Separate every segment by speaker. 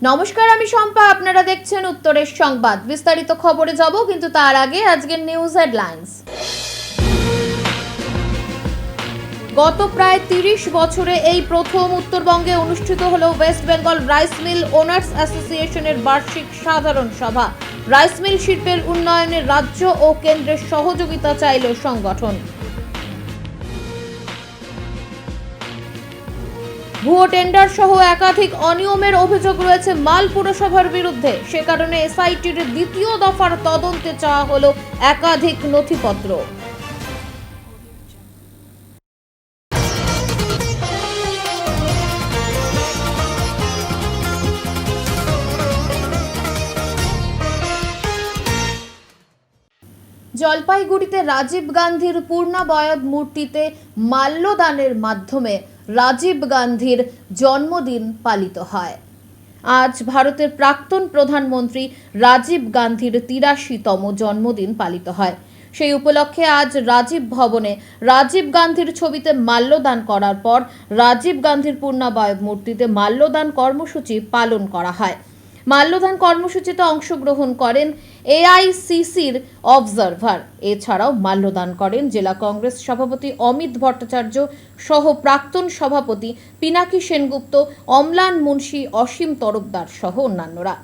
Speaker 1: নমস্কার, আমি শম্পা। আপনারা দেখছেন উত্তরের সংবাদ। বিস্তারিত খবরে যাব, কিন্তু তার আগে আজকের নিউজ হেডলাইন্স। গত প্রায় 30 বছরে এই প্রথম উত্তরবঙ্গে অনুষ্ঠিত হলো West Bengal rice mill owners অ্যাসোসিয়েশনের বার্ষিক সাধারণ সভা। রাইস মিল শিল্পের উন্নয়নে রাজ্য ও কেন্দ্রের সহযোগিতা চাইল সংগঠন। ভুয়ো টেন্ডার সহ একাধিক অনিয়মের অভিযোগ রয়েছে মাল পুরসভার বিরুদ্ধে। সে কারণে এসআইটির দ্বিতীয় দফার তদন্তে চাওয়া হলো একাধিক নথিপত্র। জলপাইগুড়িতে রাজীব গান্ধীর পূর্ণাবয়ব মূর্তিতে মাল্যদানের মাধ্যমে রাজীব গান্ধীর জন্মদিন পালিত হয়। আজ ভারতের প্রাক্তন প্রধানমন্ত্রী রাজীব গান্ধীর 83তম জন্মদিন পালিত হয়। সেই উপলক্ষে আজ রাজীব ভবনে রাজীব গান্ধীর ছবিতে মাল্যদান করার পর রাজীব গান্ধীর পূর্ণাবয়ব মূর্তিতে মাল্যদান কর্মসূচি পালন করা হয়। মাল্যদান কর্মসূচিতে অংশগ্রহণ করেন এআইসিসির অবজারভার। এছাড়াও মাল্যদান করেন জেলা কংগ্রেস সভাপতি অমিত ভট্টাচার্য সহ প্রাক্তন সভাপতি পিনাকি সেনগুপ্ত, অম্লান মুন্সি, অসীম তরফদার সহ অন্যান্যরা।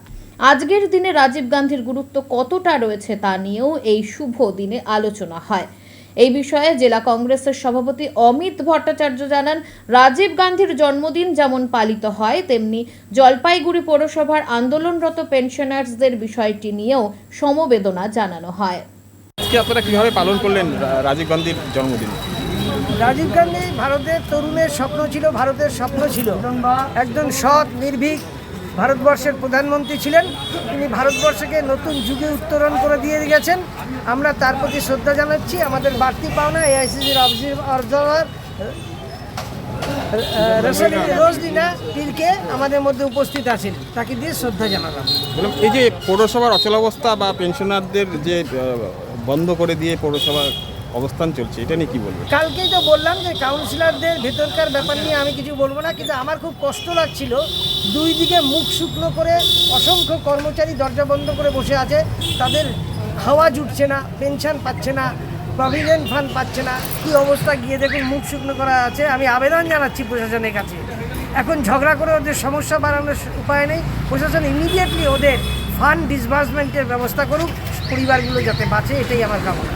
Speaker 1: আজকের দিনে রাজীব গান্ধীর গুরুত্ব কতটা রয়েছে তা নিয়েও এই শুভ দিনে আলোচনা হয়। এই বিষয়ে জেলা কংগ্রেসের সভাপতি অমিত ভট্টাচার্য জানান, রাজীব গান্ধীর জন্মদিন যেমন পালিত হয়, তেমনি জলপাইগুড়ি পৌরসভার আন্দোলনরত পেনশনার্সদের বিষয়টি নিয়েও সমবেদনা জানানো হয়।
Speaker 2: আজকে আপনারা কিভাবে পালন করলেন রাজীব গান্ধীর জন্মদিন?
Speaker 3: রাজীব গান্ধী ভারতের তরুণের স্বপ্ন ছিল, ভারতের স্বপ্ন ছিল। একজন সৎ নির্ভীক ভারতবর্ষের প্রধানমন্ত্রী ছিলেন। তিনি ভারতবর্ষকে নতুন যুগে উত্তরণ করে দিয়ে গেছেন। আমরা তার প্রতি শ্রদ্ধা জানাচ্ছি। আমাদের বাড়তি পাওনা এআইসিসির অবজারভার রোজদিনা পীরকে আমাদের মধ্যে উপস্থিত আছেন, তাকে দিয়ে শ্রদ্ধা জানালাম।
Speaker 2: এই যে পৌরসভার অচলাবস্থা বা পেনশনারদের যে বন্ধ করে দিয়ে পৌরসভার অবস্থান চলছে, এটা নিয়ে কি বলবেন?
Speaker 3: কালকেই তো বললাম যে কাউন্সিলরদের ভেতরকার ব্যাপার নিয়ে আমি কিছু বলবো না, কিন্তু আমার খুব কষ্ট লাগছিল। দুই দিকে মুখ শুকনো করে অসংখ্য কর্মচারী দরজা বন্ধ করে বসে আছে। তাদের হাওয়া জুটছে না, পেনশন পাচ্ছে না, প্রভিডেন্ট ফান্ড পাচ্ছে না। কী অবস্থা গিয়ে দেখুন, মুখ শুকনো করা আছে। আমি আবেদন জানাচ্ছি প্রশাসনের কাছে, এখন ঝগড়া করে ওদের সমস্যা বাড়ানোর উপায় নেই। প্রশাসন ইমিডিয়েটলি ওদের ফান্ড ডিসবার্সমেন্টের ব্যবস্থা করুক, পরিবারগুলো যাতে বাঁচে, এটাই আমার কামনা।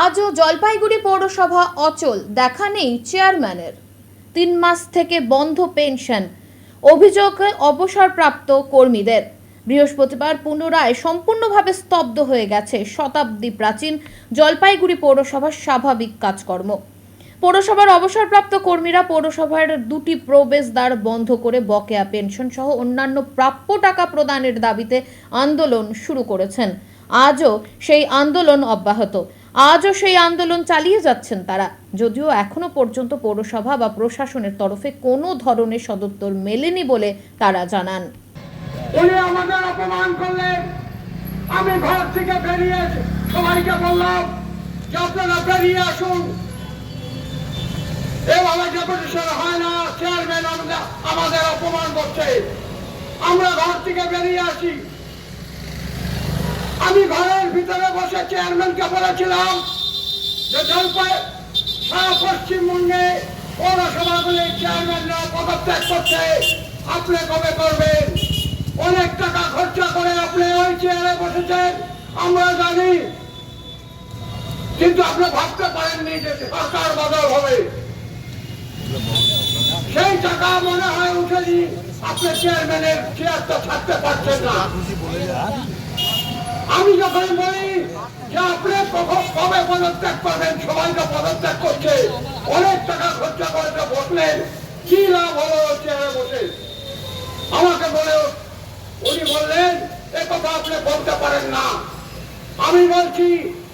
Speaker 1: আজও জলপাইগুড়ি পৌরসভা অচল, দেখা নেই চেয়ারম্যানের। 3 মাস থেকে বন্ধ পেনশন, অভিযোগে অবসরপ্রাপ্ত কর্মীদের। বৃহস্পতিবার পুনরায় সম্পূর্ণভাবে স্তব্ধ হয়ে গেছে শতাব্দী প্রাচীন জলপাইগুড়ি পৌরসভার স্বাভাবিক কাজকর্ম। পৌরসভার অবসরপ্রাপ্ত কর্মীরা পৌরসভার 2টি প্রবেশদ্বার বন্ধ করে বকেয়া পেনশন সহ অন্যান্য প্রাপ্য টাকা প্রদানের দাবিতে আন্দোলন শুরু করেছেন। আজও সেই আন্দোলন চালিয়ে যাচ্ছেন তারা, যদিও এখনো পর্যন্ত পৌরসভা বা প্রশাসনের তরফে কোনো ধরনের সদুত্তর মেলেনি বলে তারা জানান।
Speaker 4: উনি আমাদের অপমান করলেন। আমি ঘর থেকে বেরিয়ে সবাইকে বললাম যে আপনারা বেরিয়ে আসুন, এভাবে ডেপুটেশন হয় না। চেয়ারম্যান আমাদের অপমান করছে, আমরা ঘর থেকে বেরিয়ে আসি। আমি ঘরের ভিতরে বসে চেয়ারম্যানকে বলেছিলাম যে সারা পশ্চিমবঙ্গে পৌরসভাগুলির চেয়ারম্যানরা পদত্যাগ করছে, আপনি কবে করবেন? অনেক টাকা খরচা করে আপনি ওই চেয়ারে বসেছেন, আমরা জানি, কিন্তু আপনি ভাবতে পারেননি যে সরকার বদল হবে। সেই টাকা মনে হয় উঠেনি, আপনি চেয়ারম্যানের চেয়ারটা ছাড়তে পারছেন না। আমি যখন বলি যে আপনি কবে পদত্যাগ করবেন, সবাই তো পদত্যাগ করছে, অনেক টাকা খরচা করে বসলেন, কি লাভ হলো চেয়ারে বসে? আমাকে বলে উনি বললেন এ কথা আপনি বলতে পারেন না। আমি বলছি,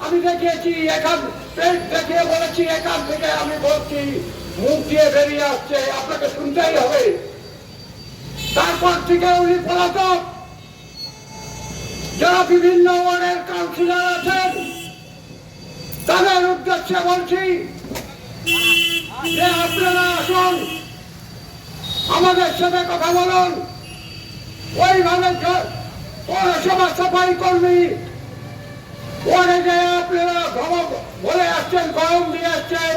Speaker 4: আমি দেখিয়েছি, এখান পেট দেখিয়ে বলেছি, এখান থেকে আমি বলছি, মুখ দিয়ে বেরিয়ে আসছে, আপনাকে শুনতেই হবে। তারপর থেকে উনি পলাতক। যারা বিভিন্ন ওয়ার্ডের কাউন্সিলর আছেন তাদের উদ্দেশ্যে বলছি যে আপনারা আসুন, আমাদের সাথে কথা বলুন। পৌরসভা সাফাই কর্মী ওয়ার্ডে যে আপনারা বলে আসছেন, গরম দিয়ে আসছেন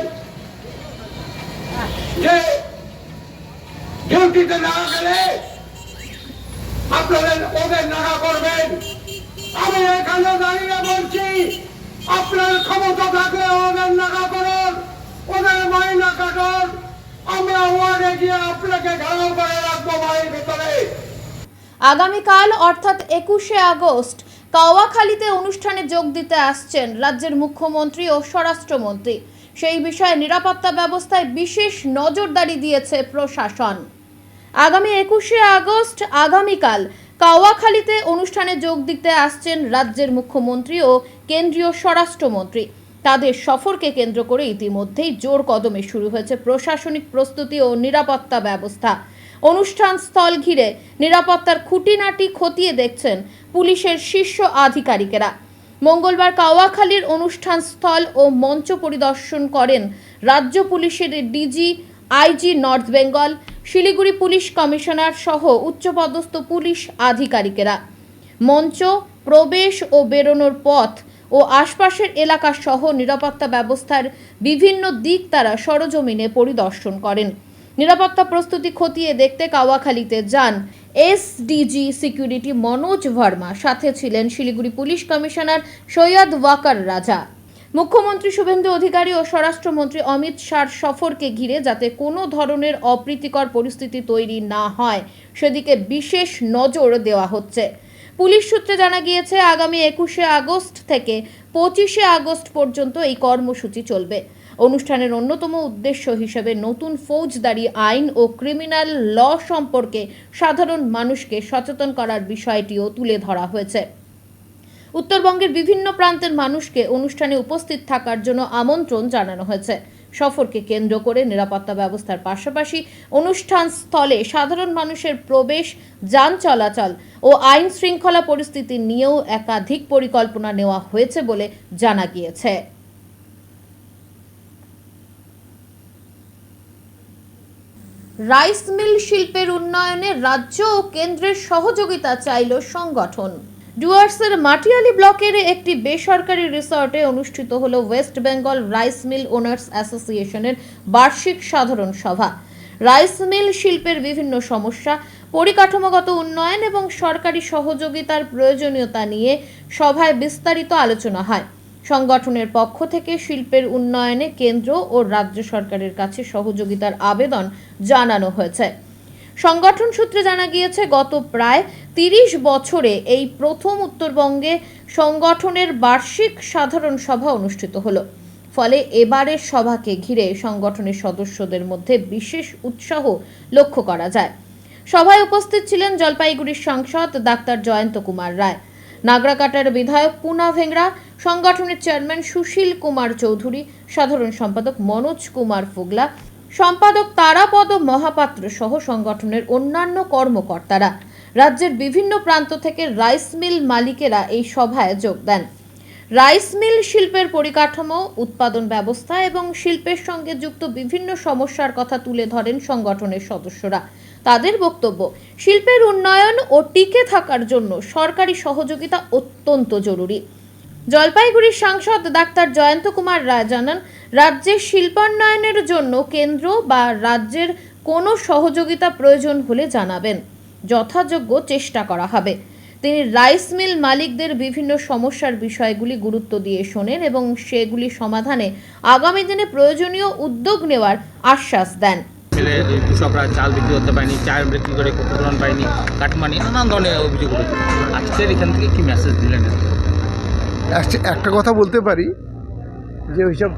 Speaker 4: যে ডিউটিতে না গেলে আপনাদের ওদের নাড়া করবেন। আমি এখানে দাঁড়িয়ে বলছি, আপনার ক্ষমতা থাকলে ওদের নাড়া করুন, ওদের মাইনা কাটুন, আমরা ওয়ার্ডে গিয়ে আপনাকে ঘেরাও করে রাখবো বাড়ির ভিতরে।
Speaker 1: আগামীকাল অর্থাৎ 21শে আগস্ট কাওয়াখালীতে অনুষ্ঠানে যোগ দিতে আসছেন রাজ্যের মুখ্যমন্ত্রী ও স্বরাষ্ট্রমন্ত্রী। সেই বিষয়ে নিরাপত্তা ব্যবস্থায় বিশেষ নজরদারি দিয়েছে প্রশাসন। আগামী 21শে আগস্ট আগামীকাল কাওয়াখালীতে অনুষ্ঠানে যোগ দিতে আসছেন রাজ্যের মুখ্যমন্ত্রী ও কেন্দ্রীয় স্বরাষ্ট্রমন্ত্রী। তাদের সফরকে কেন্দ্র করে ইতিমধ্যেই জোর কদমে শুরু হয়েছে প্রশাসনিক প্রস্তুতি ও নিরাপত্তা ব্যবস্থা। অনুষ্ঠান স্থল ঘিরে নিরাপত্তার খুঁটিনাটি খতিয়ে দেখছেন পুলিশের শীর্ষ আধিকারিকেরা। মঙ্গলবার কাওয়াখালীর অনুষ্ঠান স্থল ও মঞ্চ পরিদর্শন করেন রাজ্য পুলিশের DG, IG north Bengal, Siliguri police commissioner সহ উচ্চপদস্থ পুলিশ আধিকারিকেরা। মঞ্চ, প্রবেশ ও বেরোনোর পথ ও আশপাশের এলাকা সহ নিরাপত্তা ব্যবস্থার বিভিন্ন দিক তারা সরজমিনে পরিদর্শন করেন। নিরাপত্তা প্রস্তুতি খতিয়ে দেখতে কাওয়াখালীতে যান এসডিজি সিকিউরিটি মনোজ ভার্মা, সাথে ছিলেন শিলিগুড়ি পুলিশ কমিশনার সৈয়দ ওয়াকার রাজা। মুখ্যমন্ত্রী শুভেন্দু অধিকারী ও স্বরাষ্ট্রমন্ত্রী অমিত শাহর সফরকে ঘিরে যাতে কোনো ধরনের অপ্রীতিকর পরিস্থিতি তৈরি না হয় সেদিকে বিশেষ নজর দেওয়া হচ্ছে। পুলিশ সূত্রে জানা গিয়েছে, আগামী 21শে আগস্ট থেকে 25শে আগস্ট পর্যন্ত এই কর্মসূচি চলবে। অনুষ্ঠানের অন্যতম উদ্দেশ্য হিসেবে নতুন ফৌজদারি আইন ও ক্রিমিনাল ল সম্পর্কে সাধারণ মানুষকে সচেতন করার বিষয়টিও তুলে ধরা হয়েছে। উত্তরবঙ্গের বিভিন্ন প্রান্তের মানুষকে অনুষ্ঠানে উপস্থিত থাকার জন্য আমন্ত্রণ জানানো হয়েছে। সফরকে কেন্দ্র করে নিরাপত্তা ব্যবস্থার পাশাপাশি অনুষ্ঠান স্থলে সাধারণ মানুষের প্রবেশ, যান চলাচল ও আইন শৃঙ্খলা পরিস্থিতি নিয়েও একাধিক পরিকল্পনা নেওয়া হয়েছে বলে জানা গিয়েছে। রাইস মিল শিল্পের উন্নয়নে রাজ্য ও কেন্দ্রের সহযোগিতা চাইল সংগঠন। ডুয়ার্সের মাটিয়ালি ব্লকের একটি বেসরকারি রিসর্টে অনুষ্ঠিত হলো West Bengal rice mill owners অ্যাসোসিয়েশনের বার্ষিক সাধারণ সভা। রাইস মিল শিল্পের বিভিন্ন সমস্যা, পরিকাঠামোগত উন্নয়ন এবং সরকারি সহযোগিতার প্রয়োজনীয়তা নিয়ে সভায় বিস্তারিত আলোচনা হয়। সংগঠনের পক্ষ থেকে শিল্পের উন্নয়নে কেন্দ্র ও রাজ্য সরকারের কাছে সহযোগিতার আবেদন জানানো হয়েছে। সংগঠন সূত্রে জানা গিয়েছে, গত প্রায় 30 বছরে এই প্রথম উত্তরবঙ্গে সংগঠনের বার্ষিক সাধারণ সভা অনুষ্ঠিত হলো। ফলে এবারের সভাকে ঘিরে সংগঠনের সদস্যদের মধ্যে বিশেষ উৎসাহ লক্ষ্য করা যায়। সভায় উপস্থিত ছিলেন জলপাইগুড়ির সাংসদ ডাক্তার জয়ন্ত কুমার রায়, নাগরাকাটার বিধায়ক পুনা ভেংরা, সংগঠনের চেয়ারম্যান সুশীল কুমার চৌধুরী, সাধারণ সম্পাদক মনোজ কুমার ফুগলা, সম্পাদক তারাপদ মহাপাত্র সহ সংগঠনের অন্যান্য কর্মকর্তারা। রাজ্যের বিভিন্ন প্রান্ত থেকে রাইস মিল মালিকেরা এই সভায় যোগ দেন। রাইস মিল শিল্পের পরিকাঠামো, উৎপাদন ব্যবস্থা এবং শিল্পের সঙ্গে যুক্ত বিভিন্ন সমস্যার কথা তুলে ধরেন সংগঠনের সদস্যরা। তাদের বক্তব্য, শিল্পের উন্নয়ন ও টিকে থাকার জন্য সরকারি সহযোগিতা অত্যন্ত জরুরি। জলপাইগুড়ির সাংসদ ডাক্তার জয়ন্ত কুমার রায় জানান, রাজ্যের শিল্পান্নয়নের জন্য কেন্দ্র বা রাজ্যের কোনো সহযোগিতা প্রয়োজন হলে জানাবেন, যথাযোগ্য চেষ্টা করা হবে। তিনি রাইস মিল মালিকদের বিভিন্ন সমস্যার বিষয়গুলি গুরুত্ব দিয়ে শোনেন এবং সেগুলি সমাধানে আগামী দিনে প্রয়োজনীয় উদ্যোগ নেওয়ার আশ্বাস দেন।
Speaker 5: কৃষকরা চাল বিক্রি করতে পারেনি, চাল বিক্রি করে ক্ষতিপূরণ পায়নি, কাটমানি, নানান ধরনের অভিযোগ উঠেছে। আজকের এখান থেকে কি মেসেজ দিলেন?
Speaker 6: একটা কথা বলতে পারি যে ওইসব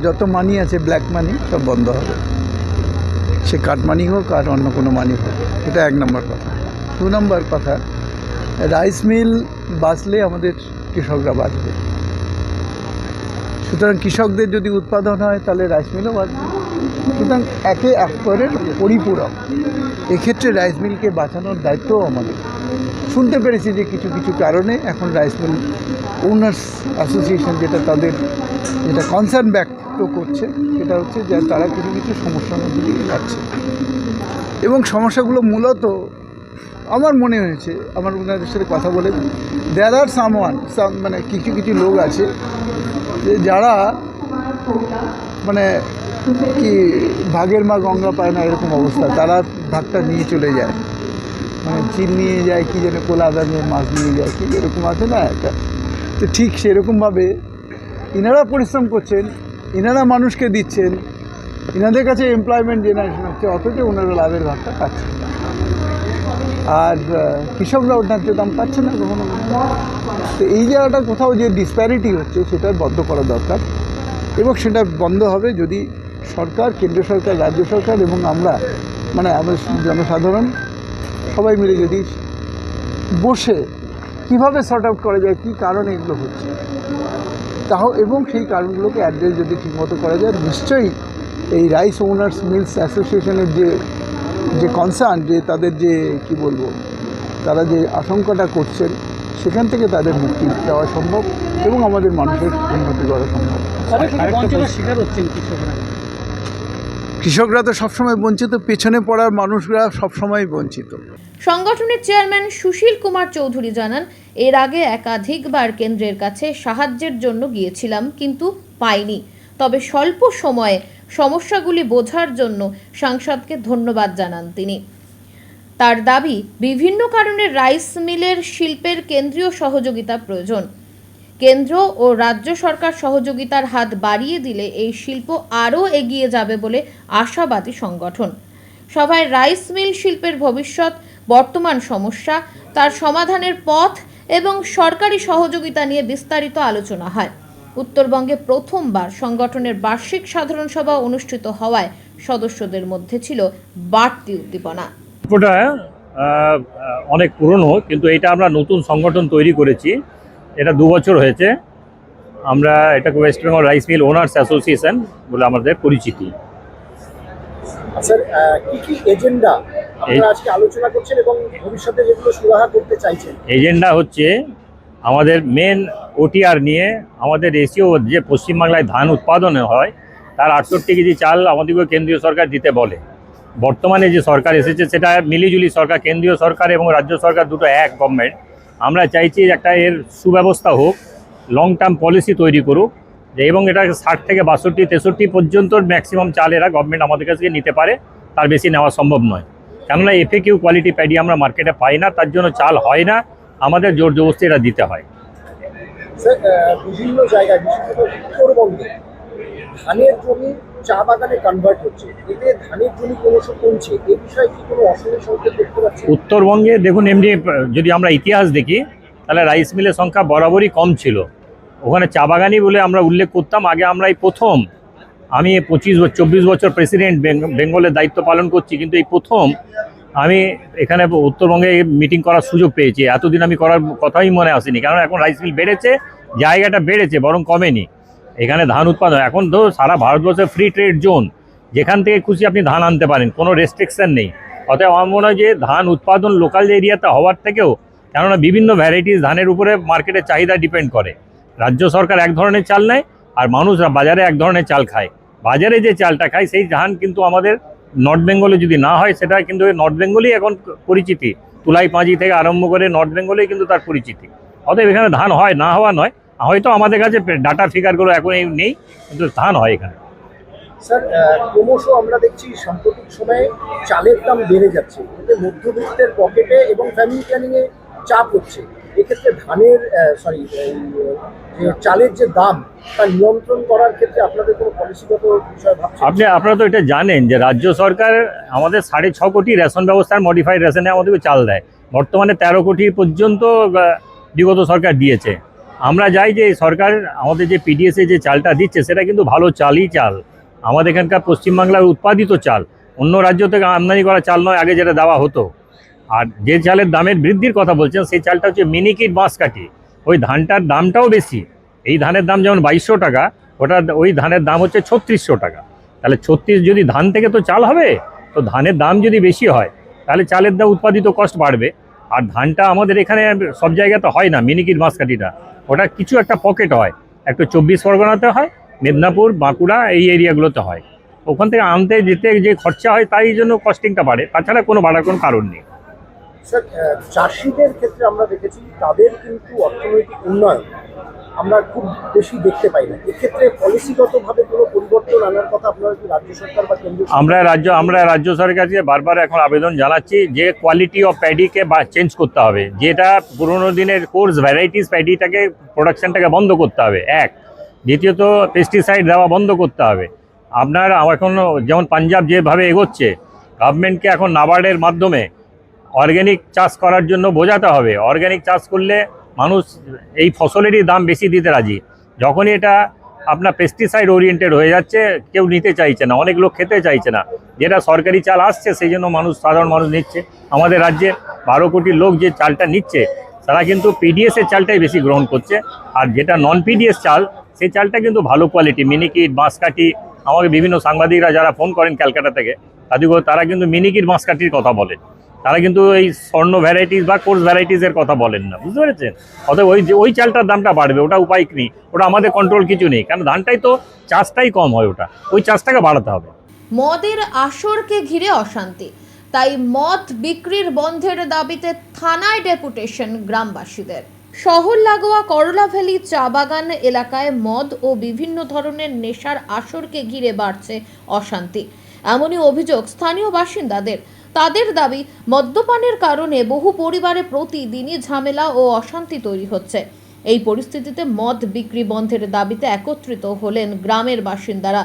Speaker 6: যত মানি আছে, ব্ল্যাক মানি, সব বন্ধ হবে। সে কাটমানি হোক আর অন্য কোনো মানি হোক, এটা 1 নম্বর কথা। 2 নম্বর কথা, রাইস মিল বাঁচলে আমাদের কৃষকরা বাঁচবে। সুতরাং কৃষকদের যদি উৎপাদন হয় তাহলে রাইস মিলও বাঁচবে। সুতরাং একে অপরের পরিপূরক। এক্ষেত্রে রাইস মিলকে বাঁচানোর দায়িত্বও আমাদের। শুনতে পেরেছি যে কিছু কিছু কারণে এখন রাইস মিল ওনার্স অ্যাসোসিয়েশন যেটা কনসার্ন ব্যক্ত করছে, সেটা হচ্ছে যে তারা কিছু কিছু সমস্যার মধ্যে দিয়ে যাচ্ছে এবং সমস্যাগুলো মূলত আমার মনে হয়েছে, আমার ওনাদের সাথে কথা বলে, দেয়ার আর মানে কিছু কিছু লোক আছে যে যারা মানে কি ভাগের মা গঙ্গা পায় না এরকম অবস্থা, তারা ভাগটা নিয়ে চলে যায়, মানে চিল নিয়ে যায়, কি যেন কোলা দাঁড়িয়ে মাছ নিয়ে যায়, কি এরকম আছে না একটা। তো ঠিক সেরকমভাবে ইনারা পরিশ্রম করছেন, ইনারা মানুষকে দিচ্ছেন, ইনাদের কাছে এমপ্লয়মেন্ট জেনারেশন হচ্ছে, অথচ ওনারা লাভের ভাগটা পাচ্ছেন না। আর কৃষকরা ওর ন্যায্য দাম পাচ্ছে না কখনো। তো এই জায়গাটা কোথাও যে ডিসপ্যারিটি হচ্ছে সেটা বন্ধ করা দরকার, এবং সেটা বন্ধ হবে যদি সরকার, কেন্দ্র সরকার, রাজ্য সরকার এবং আমরা, মানে আমাদের জনসাধারণ সবাই মিলে যদি বসে কীভাবে সর্ট আউট করা যায়, কী কারণে এগুলো হচ্ছে, তাও এবং সেই কারণগুলোকে অ্যাড্রেস যদি ঠিকমতো করা যায়, নিশ্চয়ই এই রাইস ওনার্স মিলস অ্যাসোসিয়েশনের যে কনসার্ন, যে তাদের যে কি বলবো, তারা যে আশঙ্কাটা করছেন, সেখান থেকে তাদের মুক্তি দেওয়া সম্ভব এবং আমাদের মানুষের উন্নতি করা সম্ভব। কৃষকরা তো সবসময় বঞ্চিত, পেছনে পড়ার মানুষরা সবসময় বঞ্চিত।
Speaker 1: সংগঠনের চেয়ারম্যান সুশীল কুমার চৌধুরী জানান, এর আগে একাধিকবার কেন্দ্রের কাছে সাহায্যের জন্য গিয়েছিলাম, কিন্তু পাইনি। তবে স্বল্প সময়ে সমস্যাগুলি বোঝার জন্য সাংসদকে ধন্যবাদ জানান তিনি। তার দাবি, বিভিন্ন কারণে রাইস মিলের শিল্পের কেন্দ্রীয় সহযোগিতা প্রয়োজন। কেন্দ্র ও রাজ্য সরকার সহযোগিতার হাত বাড়িয়ে দিলে এই শিল্প আরও এগিয়ে যাবে বলে আশাবাদী সংগঠন। সভায় রাইস মিল শিল্পের ভবিষ্যৎ, বর্তমান সমস্যা, তার সমাধানের পথ এবং সরকারি সহযোগিতা নিয়ে বিস্তারিত আলোচনা হয়। উত্তরবঙ্গে প্রথমবার সংগঠনের বার্ষিক সাধারণ সভা অনুষ্ঠিত হওয়ায় সদস্যদের মধ্যে ছিল বাড়তি উদ্দীপনা।
Speaker 7: গল্পটা অনেক পুরনো, কিন্তু এটা আমরা নতুন সংগঠন তৈরি করেছি। এটা 2 বছর হয়েছে। আমরা এটাকে West Bengal rice mill owners association বলে আমাদের পরিচিতি।
Speaker 8: স্যার, কি এজেন্ডা আপনারা আজকে আলোচনা করছেন এবং ভবিষ্যতে যেগুলো সুরাহা করতে চাইছেন?
Speaker 7: এজেন্ডা হচ্ছে আমাদের মেন ওটিআর নিয়ে, আমাদের এসিও যে পশ্চিমবাংলায় ধান উৎপাদন হয় তার 68 কেজি চাল আমাদেরকে কেন্দ্রীয় সরকার দিতে বলে। বর্তমানে যে সরকার এসেছে সেটা মিলিজুলি সরকার, কেন্দ্রীয় সরকার এবং রাজ্য সরকার দুটো এক গভর্নমেন্ট। আমরা চাইছি একটা এর সুব্যবস্থা হোক, লং টার্ম পলিসি তৈরি করুক, এবং এটা 60 থেকে 62, 63 পর্যন্ত ম্যাক্সিমাম চাল এরা গভর্নমেন্ট আমাদের কাছে নিতে পারে, তার বেশি নেওয়া সম্ভব নয়। কেননা FAQ কোয়ালিটি প্যাডি আমরা মার্কেটে পাই না, তার জন্য চাল হয় না, আমাদের জোর জবরদস্তি এটা দিতে হয়।
Speaker 8: স্যার, বিভিন্ন জায়গায় বিশেষত উত্তরবঙ্গে ধানের জমি চা বাগানে কনভার্ট হচ্ছে, এতে ধানের জমি ক্রমশ কমছে, এই বিষয়ে কি কোনো অসুবিধার সংকেত দেখতে পাচ্ছেন?
Speaker 7: উত্তরবঙ্গে দেখুন, এমনি যদি আমরা ইতিহাস দেখি তাহলে রাইস মিলের সংখ্যা বরাবরই কম ছিল। ওখানে চা বাগানি বলে আমরা উল্লেখ করতাম। আগে আমরা এই প্রথম, আমি 24 বছর প্রেসিডেন্ট বেঙ্গলের দায়িত্ব পালন করছি, কিন্তু এই প্রথম আমি এখানে উত্তরবঙ্গে মিটিং করার সুযোগ পেয়েছি। এতদিন আমি করার কথাই মনে আসেনি, কারণ এখন রাইস মিল বেড়েছে, জায়গাটা বেড়েছে, বরং কমেনি। এখানে ধান উৎপাদন, এখন তো সারা ভারতবর্ষে ফ্রি ট্রেড জোন, যেখান থেকে খুশি আপনি ধান আনতে পারেন, কোনো রেস্ট্রিকশন নেই। অতএব আমার মনে হয় যে ধান উৎপাদন লোকাল এরিয়াতে হওয়ার থেকেও, কেননা বিভিন্ন ভ্যারাইটিস ধানের উপরে মার্কেটের চাহিদা ডিপেন্ড করে। রাজ্য সরকার এক ধরনের চাল নেয় আর মানুষরা বাজারে এক ধরনের চাল খায়। বাজারে যে চালটা খায় সেই ধান কিন্তু আমাদের নর্থ বেঙ্গলে যদি না হয়, সেটা কিন্তু নর্থ বেঙ্গলই এখন পরিচিতি, তুলাই পাঁজি থেকে আরম্ভ করে নর্থ বেঙ্গলেই কিন্তু তার পরিচিতি। অতএব এখানে ধান হয়, না হওয়া নয়, হয়তো আমাদের কাছে ডাটা ফিগারগুলো এখন নেই, কিন্তু ধান হয় এখানে।
Speaker 8: স্যার, ক্রমশ আমরা দেখছি সাম্প্রতিক সময়ে চালের দাম বেড়ে যাচ্ছে, এতে মধ্যবিত্তের পকেটে এবং ফ্যামিলি প্ল্যানিংয়ে চাপ হচ্ছে। এক্ষেত্রে ধানের যে চালের যে দাম তা নিয়ন্ত্রণ করার ক্ষেত্রে আপনাদের কোনো পলিসিগত বিষয় ভাবছেন?
Speaker 7: আপনারা তো এটা জানেন যে রাজ্য সরকার আমাদের 6.5 কোটি রেশন ব্যবস্থার মডিফাইড রেশনে আমাদেরকে চাল দেয়। বর্তমানে 13 কোটি পর্যন্ত বিগত সরকার দিয়েছে। আমরা চাই যে সরকার আমাদের যে PDS-এ যে চালটা দিচ্ছে সেটা কিন্তু ভালো চালই চাল, আমাদের এখানকার পশ্চিমবাংলার উৎপাদিত চাল, অন্য রাজ্য থেকে আমদানি করা চাল নয় আগে যেটা দেওয়া হতো। আর যে চালের দামের বৃদ্ধির কথা বলছেন সেই চালটা হচ্ছে মিনিকিট বাঁশকাঠি, ওই ধানটার দামটাও বেশি। এই ধানের দাম যেমন 2200 টাকা, ওই ধানের দাম হচ্ছে 3600 টাকা। তাহলে 36 যদি ধান থেকে তো চাল হবে, তো ধানের দাম যদি বেশি হয় তাহলে চালের দাম উৎপাদিত কষ্ট বাড়বে। আর ধানটা আমাদের এখানে সব জায়গাতে হয় না, মিনিকিট বাঁশকাঠিটা, ওটা কিছু একটা পকেট হয়, একটু 24 পরগনাতে হয়, মেদিনীপুর, বাঁকুড়া এই এরিয়াগুলোতে হয়। ওখান থেকে আনতে যেতে যে খরচা হয় তাই জন্য কস্টিংটা বাড়ে, তাছাড়া কোনো বাড়ার কোনো কারণ নেই।
Speaker 8: স্যার, চাষিদের ক্ষেত্রে আমরা দেখেছি তাদের কিন্তু অর্থনৈতিক উন্নয়ন আমরা খুব বেশি দেখতে পাই না। এক্ষেত্রে পলিসিগতভাবে কোনো পরিবর্তন আনার কথা আপনারা কি রাজ্য সরকার বা কেন্দ্র
Speaker 7: আমরা রাজ্য সরকারের কাছে বারবার এখন আবেদন জানাচ্ছি যে কোয়ালিটি অফ প্যাডিকে চেঞ্জ করতে হবে, যেটা পুরোনো দিনের কোর্স ভ্যারাইটিস প্যাডিটাকে প্রোডাকশনটাকে বন্ধ করতে হবে এক। দ্বিতীয়ত পেস্টিসাইড দেওয়া বন্ধ করতে হবে। আপনার এখন যেমন পাঞ্জাব যেভাবে এগোচ্ছে, গভর্নমেন্টকে এখন নাবার্ডের মাধ্যমে অর্গ্যানিক চাষ করার জন্য বোঝাতে হবে। অর্গ্যানিক চাষ করলে মানুষ এই ফসলেরই দাম বেশি দিতে রাজি। যখনই এটা আপনার পেস্টিসাইড ওরিয়েন্টেড হয়ে যাচ্ছে, কেউ নিতে চাইছে না, অনেক লোক খেতে চাইছে না। যেটা সরকারি চাল আসছে সেই জন্য সাধারণ মানুষ নিচ্ছে। আমাদের রাজ্যে 12 কোটি লোক যে চালটা নিচ্ছে তারা কিন্তু পিডিএসের চালটাই বেশি গ্রহণ করছে। আর যেটা নন পিডিএস চাল সেই চালটা কিন্তু ভালো কোয়ালিটি, মিনিকিট, বাঁশকাঠি। আমাকে বিভিন্ন সাংবাদিকরা যারা ফোন করেন ক্যালকাটা থেকে, তারা কিন্তু মিনিকিট, বাঁশকাঠির কথা বলেন। তারা কিন্তু এই স্বর্ণ ভ্যারাইটিস বা কোর্স ভ্যারাইটিসের কথা বলেন না, বুঝতে পেরেছেন? অতএব ওই চালটার দামটা বাড়বে, ওটা উপায় নেই, ওটা আমাদের কন্ট্রোল কিছু নেই, কারণ ধানটাই তো চাষটাই কম হয়, ওই চাষটাকে বাড়াতে হবে।
Speaker 1: মদের আসরকে ঘিরে অশান্তি, তাই মদ বিক্রির বন্ধের দাবিতে থানায় ডেপুটেশন গ্রামবাসীদের। শহর লাগোয়া করলা ভ্যালি চা বাগান এলাকায় মদ ও বিভিন্ন ধরনের নেশার আসরকে ঘিরে বাড়ছে অশান্তি। এমনই অভিযোগ স্থানীয় বাসিন্দাদের। তাদের দাবি, মদ্যপানের কারণে বহু পরিবারে প্রতিদিনই ঝামেলা ও অশান্তি তৈরি হচ্ছে। এই পরিস্থিতিতে মদ বিক্রি বন্ধের দাবিতে একত্রিত হলেন গ্রামের বাসিন্দারা।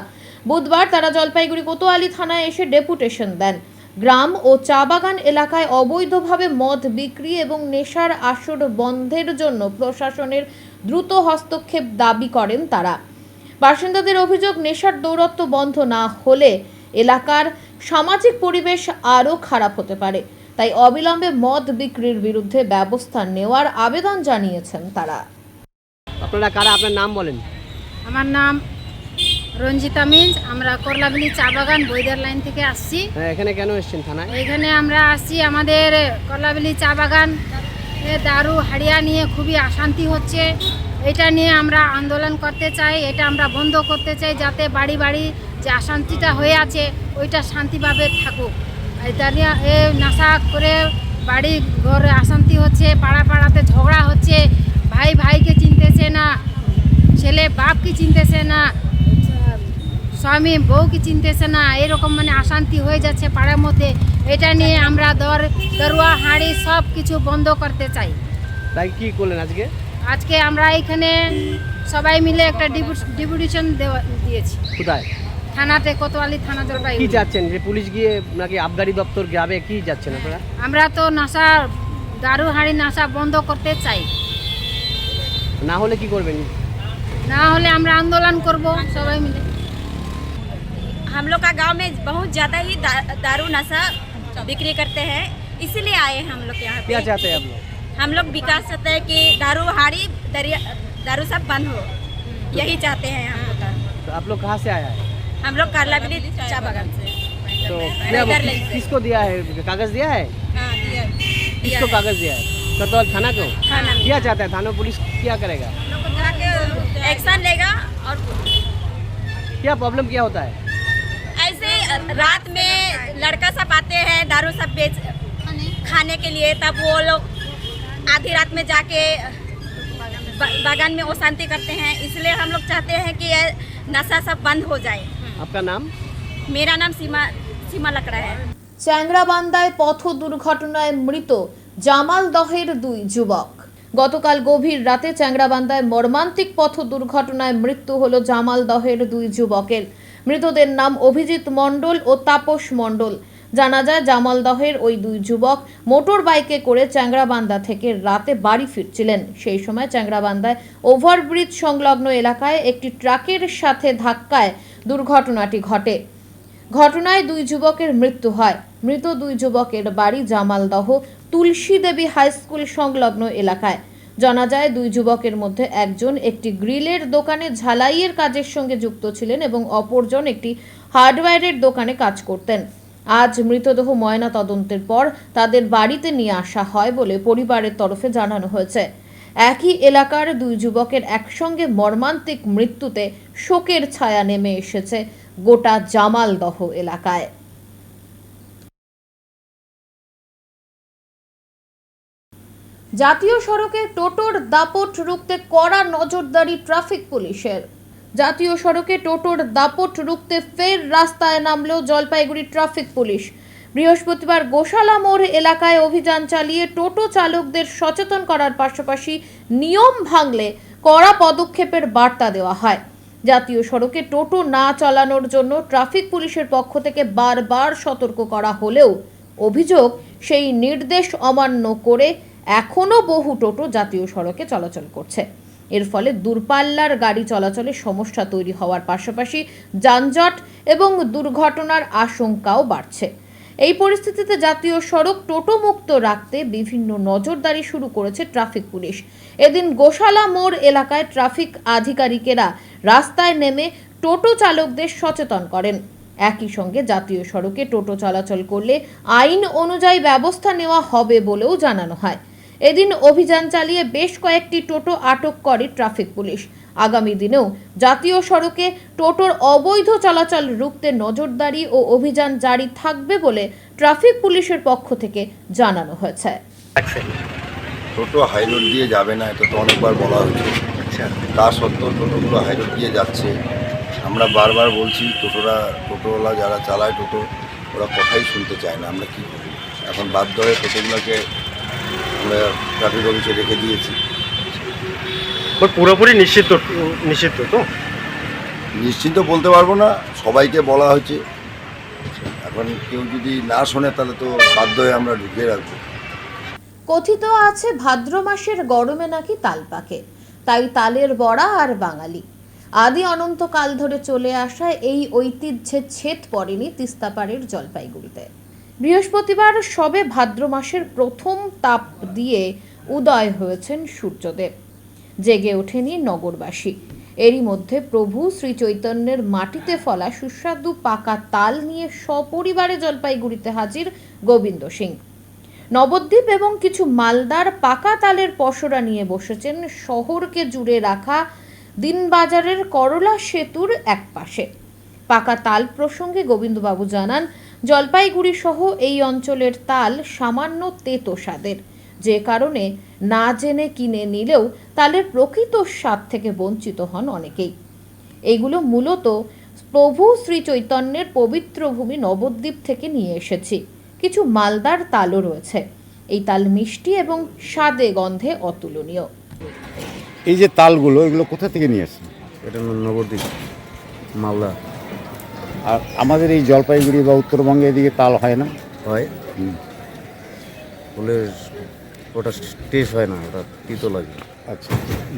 Speaker 1: বুধবার তারা জলপাইগুড়ি কোতোয়ালি থানায় এসে ডেপুটেশন দেন। গ্রাম ও চা বাগান এলাকায় অবৈধভাবে মদ বিক্রি এবং নেশার আসর বন্ধের জন্য প্রশাসনের দ্রুত হস্তক্ষেপ দাবি করেন তারা। বাসিন্দাদের অভিযোগ, নেশার দৌরত্ব বন্ধ না হলে এলাকার সামাজিক পরিবেশ আরও খারাপ হতে পারে। তাই অবিলম্বে মদ বিক্রির বিরুদ্ধে ব্যবস্থা নেওয়ার আবেদন জানিয়েছেন তারা।
Speaker 9: আপনারা কারা, আপনার নাম বলেন?
Speaker 10: আমার নাম রঞ্জিতা মিঞ্জ। আমরা করলাভ্যালি চা বাগান বৈদার লাইন থেকে আসছি।
Speaker 9: হ্যাঁ, এখানে কেন এসেছেন থানায়?
Speaker 10: এখানে আমরা আসছি, আমাদের করলাভ্যালি চা বাগান দারু হাড়িয়া নিয়ে খুবই অশান্তি হচ্ছে। এটা নিয়ে আমরা আন্দোলন করতে চাই, এটা আমরা বন্ধ করতে চাই, যাতে বাড়ি বাড়ি যে অশান্তিটা হয়ে আছে ওইটা শান্তিভাবে থাকুক। এটা নিয়ে নেশা করে বাড়ি ঘরে অশান্তি হচ্ছে, পাড়া পাড়াতে ঝগড়া হচ্ছে, ভাই ভাইকে চিনতেছে না, ছেলে বাপকে চিনতেছে না, স্বামী বউকে চিনতেছে না, এরকম মানে অশান্তি হয়ে যাচ্ছে পাড়ার মধ্যে। এটা নিয়ে আমরা দরুয়া হাঁড়ি সব কিছু বন্ধ করতে চাই।
Speaker 9: তাই কি করলেন আজকে?
Speaker 10: আজকে আমরা এখানে সবাই মিলে একটা ডিপুটেশন দিয়েছি।
Speaker 9: কোথায়?
Speaker 10: থানাতে, কোতোয়ালি থানা
Speaker 9: কি
Speaker 10: জলপাইগুড়ি।
Speaker 9: যাচ্ছেন, যে পুলিশ গিয়ে নাকি আবগারি দপ্তর গ্রামে কি যাচ্ছেন আপনারা?
Speaker 10: আমরা তো নেশা দারু হাঁড়ি নেশা বন্ধ করতে চাই,
Speaker 9: না হলে কি করবেন?
Speaker 10: না হলে আমরা আন্দোলন করব সবাই মিলে।
Speaker 11: हम लोग का गांव में बहुत ज़्यादा ही दारू नशा बिक्री करते हैं, इसीलिए आए हैं हम लोग यहाँ पे।
Speaker 9: क्या चाहते हैं आप लोग?
Speaker 11: हम लोग विकास चाहते हैं कि दारू हाड़ी दारू सब बंद हो, यही चाहते हैं हम लोग का।
Speaker 9: तो आप लोग कहाँ से आया है?
Speaker 11: हम लोग करलावली चा बागान से।
Speaker 9: तो
Speaker 11: नेदरलैंड से।
Speaker 9: किसको दिया है, कागज दिया है?
Speaker 11: हाँ, दिया।
Speaker 9: किसको कागज दिया है? करतौल थाना को?
Speaker 11: थाना में।
Speaker 9: क्या चाहता है थाना पुलिस, क्या करेगा?
Speaker 11: हम लोग को जाके एक्शन लेगा। और
Speaker 9: क्या प्रॉब्लम क्या होता है?
Speaker 11: ऐसे रात में लड़का सब आते हैं दारू सब बेच खाने के लिए, तब वो लोग आधी रात में जाके बागान में अशांति करते हैं। इसलिए हम लोग चाहते हैं कि ये नशा सब बंद हो जाए।
Speaker 9: आपका नाम?
Speaker 11: मेरा नाम सीमा लकड़ा है।
Speaker 1: চ্যাংড়াবান্ধায় পথ দুর্ঘটনায় মৃত জামালদহের 2 যুবক। গতকাল গভীর রাতে চ্যাংড়াবান্ধায় মর্মান্তিক পথ দুর্ঘটনায় মৃত্যু হলো জামালদহের 2 যুবকের। মৃতদের নাম অভিজিৎ মণ্ডল ও তাপস মণ্ডল। জানা যায় জামালদহের ওই 2 যুবক মোটর বাইকে করে চ্যাংড়াবান্ধা থেকে রাতে বাড়ি ফিরছিলেন। সেই সময় চ্যাংড়াবান্ধায় ওভারব্রিজ সংলগ্ন এলাকায় একটি ট্রাকের সাথে ধাক্কায় দুর্ঘটনাটি ঘটে। ঘটনায় 2 যুবকের মৃত্যু হয়। মৃত 2 যুবকের বাড়ি জামালদহ তুলসী দেবী হাই স্কুল সংলগ্ন এলাকায়। জানা যায় 2 যুবকের মধ্যে একজন একটি গ্রিলের দোকানে ঝালাইয়ের কাজের সঙ্গে যুক্ত ছিলেন এবং অপরজন একটি হার্ডওয়্যারের দোকানে কাজ করতেন। আজ মৃতদেহ ময়না তদন্তের পর তাদের বাড়িতে নিয়ে আসা হয় বলে পরিবারের তরফে জানানো হয়েছে। একই এলাকার 2 যুবকের একসঙ্গে মর্মান্তিক মৃত্যুতে শোকের ছায়া নেমে এসেছে গোটা জামালদহ এলাকায়। জাতীয় সড়কে টোটোর দাপট রুখতে কড়া নজরদারি ট্রাফিক পুলিশের। জাতীয় সড়কে টোটোর দাপট রুখতে ফের রাস্তায় নামলো জলপাইগুড়ি ট্রাফিক পুলিশ। বৃহস্পতিবার গোশালা মোড় এলাকায় অভিযান চালিয়ে টোটো চালকদের সচেতন করার পাশাপাশি নিয়ম ভাঙলে কড়া পদক্ষেপের বার্তা দেওয়া হয়। জাতীয় সড়কে টোটো না চালানোর জন্য ট্রাফিক পুলিশের পক্ষ থেকে বারবার সতর্ক করা হলেও অভিযোগ সেই নির্দেশ অমান্য করে এখনও বহু টোটো জাতীয় সড়কে চলাচল করছে। এর ফলে দূরপাল্লার গাড়ি চলাচলে সমস্যা তৈরি হওয়ার পাশাপাশি যানজট এবং দুর্ঘটনার আশঙ্কাও বাড়ছে। এই পরিস্থিতিতে জাতীয় সড়ক টোটো মুক্ত রাখতে বিভিন্ন নজরদারি শুরু করেছে ট্রাফিক পুলিশ। এদিন গোশালা মোড় এলাকায় ট্রাফিক আধিকারিকেরা রাস্তায় নেমে টোটো চালকদের সচেতন করেন। একই সঙ্গে জাতীয় সড়কে টোটো চলাচল করলে আইন অনুযায়ী ব্যবস্থা নেওয়া হবে বলেও জানানো হয়। এদিন অভিযান চালিয়ে বেশ কয়েকটি টোটো আটক করে ট্রাফিক পুলিশ। আগামী দিনেও জাতীয় সড়কে টোটোর অবৈধ চলাচল রুখতে নজরদারি ও অভিযান জারি থাকবে বলে ট্রাফিক পুলিশের পক্ষ থেকে জানানো হয়েছে।
Speaker 12: টোটো হাইরোড দিয়ে যাবে না, এটা তো অনেকবার বলা হয়েছে। তা সত্ত্বেও টোটোগুলো হাইরোড দিয়ে যাচ্ছে। আমরা বারবার বলছি, টোটোওয়ালা যারা চালায় টোটো, ওরা কথাই শুনতে চায় না। আমরা কী করি? এখন বাধ্য হয়ে টোটোগুলোকে আমরা ট্রাফিক অফিসে রেখে দিয়েছি।
Speaker 8: পুরোপুরি নিশ্চিত তো?
Speaker 12: নিশ্চিন্ত বলতে পারবো না, সবাইকে বলা হয়েছে। এখন কেউ যদি না শোনে তাহলে তো বাধ্য হয়ে আমরা ঢুকিয়ে রাখবো।
Speaker 1: কথিত আছে ভাদ্র মাসের গরমে নাকি তাল পাকে, তাই তালের বড়া আর বাঙালি। আদি অনন্তকাল ধরে চলে আসা এই ঐতিহ্যের ছেদ পড়েনি তিস্তাপাড়ের জলপাইগুড়িতে। বৃহস্পতিবার সবে ভাদ্র মাসের প্রথম তাপ দিয়ে উদয় হয়েছেন সূর্যদেব। জেগে ওঠেনি নগরবাসী। এরই মধ্যে প্রভু শ্রী চৈতন্যের মাটিতে ফলা সুস্বাদু পাকা তাল নিয়ে সপরিবারে জলপাইগুড়িতে হাজির গোবিন্দ সিং। নবদ্বীপ এবং কিছু মালদার পাকা তালের পসরা নিয়ে বসেছেন শহরকে জুড়ে রাখা দিনবাজারের করলা সেতুর একপাশে। পাকা তাল প্রসঙ্গে গোবিন্দবাবু জানান, জলপাইগুড়ি সহ এই অঞ্চলের তাল সামান্য তেতো স্বাদের, যে কারণে না জেনে কিনে নিলেও তালের প্রকৃত স্বাদ থেকে বঞ্চিত হন অনেকেই। এইগুলো মূলত প্রভু শ্রী চৈতন্যের পবিত্র ভূমি নবদ্বীপ থেকে নিয়ে এসেছি। কিছু মালদার তালও রয়েছে। এই তাল মিষ্টি এবং স্বাদে গন্ধে অতুলনীয়।
Speaker 13: এই যে তালগুলো, এগুলো কোথা থেকে নিয়ে আসছেন?
Speaker 14: এটা নবদ্বীপ, মালদা।
Speaker 13: আর আমাদের এই জলপাইগুড়ি বা উত্তরবঙ্গে এদিকে তাল হয় না?
Speaker 14: হয়, বলে ওটা টেস্ট হয় না, ওটা তিতো লাগে।
Speaker 13: আচ্ছা,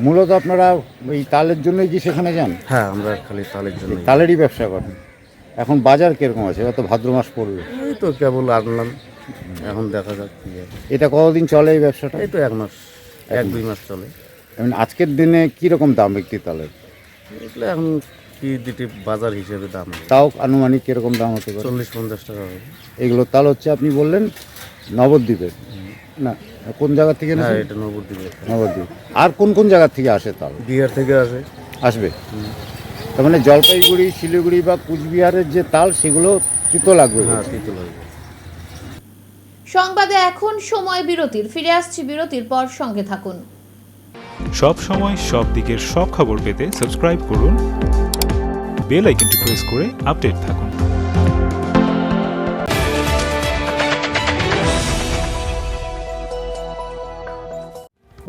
Speaker 13: মূলত আপনারা এই তালের জন্যই কি সেখানে যান?
Speaker 14: হ্যাঁ, আমরা খালি তালের জন্য।
Speaker 13: তালেরই ব্যবসা করেন। এখন বাজার কিরকম আছে? এবার তো ভাদ্র মাস পড়বে।
Speaker 14: এই তো কেবল আনলাম, এখন দেখা যাক কি হয়।
Speaker 13: এটা কতদিন চলে এই ব্যবসাটা?
Speaker 14: এই তো 1 মাস, 1-2 মাস চলে।
Speaker 13: এখন আজকের দিনে কীরকম দাম বিক্রি তালের?
Speaker 14: এগুলো এখন কি দিতে বাজার হিসেবে দাম,
Speaker 13: তাও আনুমানিক কীরকম দাম হতে পারে?
Speaker 14: 40-50 টাকা হবে।
Speaker 13: এগুলো তাল হচ্ছে আপনি বললেন নবদ্বীপের না, কোন জায়গা থেকে?
Speaker 14: হ্যাঁ, এটা নবদ্বীপের।
Speaker 13: নবদ্বীপ। আর কোন কোন জায়গা থেকে আসে তাল?
Speaker 14: বিহার থেকে
Speaker 13: আসবে। তার মানে জলপাইগুড়ি, শিলিগুড়ি বা কুচবিহারের যে তাল, সেগুলো তিতো লাগবে?
Speaker 14: হ্যাঁ, তিতো লাগবে।
Speaker 1: সংবাদে এখন সময় বিরতির। ফিরে আসছি বিরতির পর, সঙ্গে থাকুন।
Speaker 15: সব সময় সব দিকের সব খবর পেতে সাবস্ক্রাইব করুন, বেল আইকনটি প্রেস করে আপডেট থাকুন।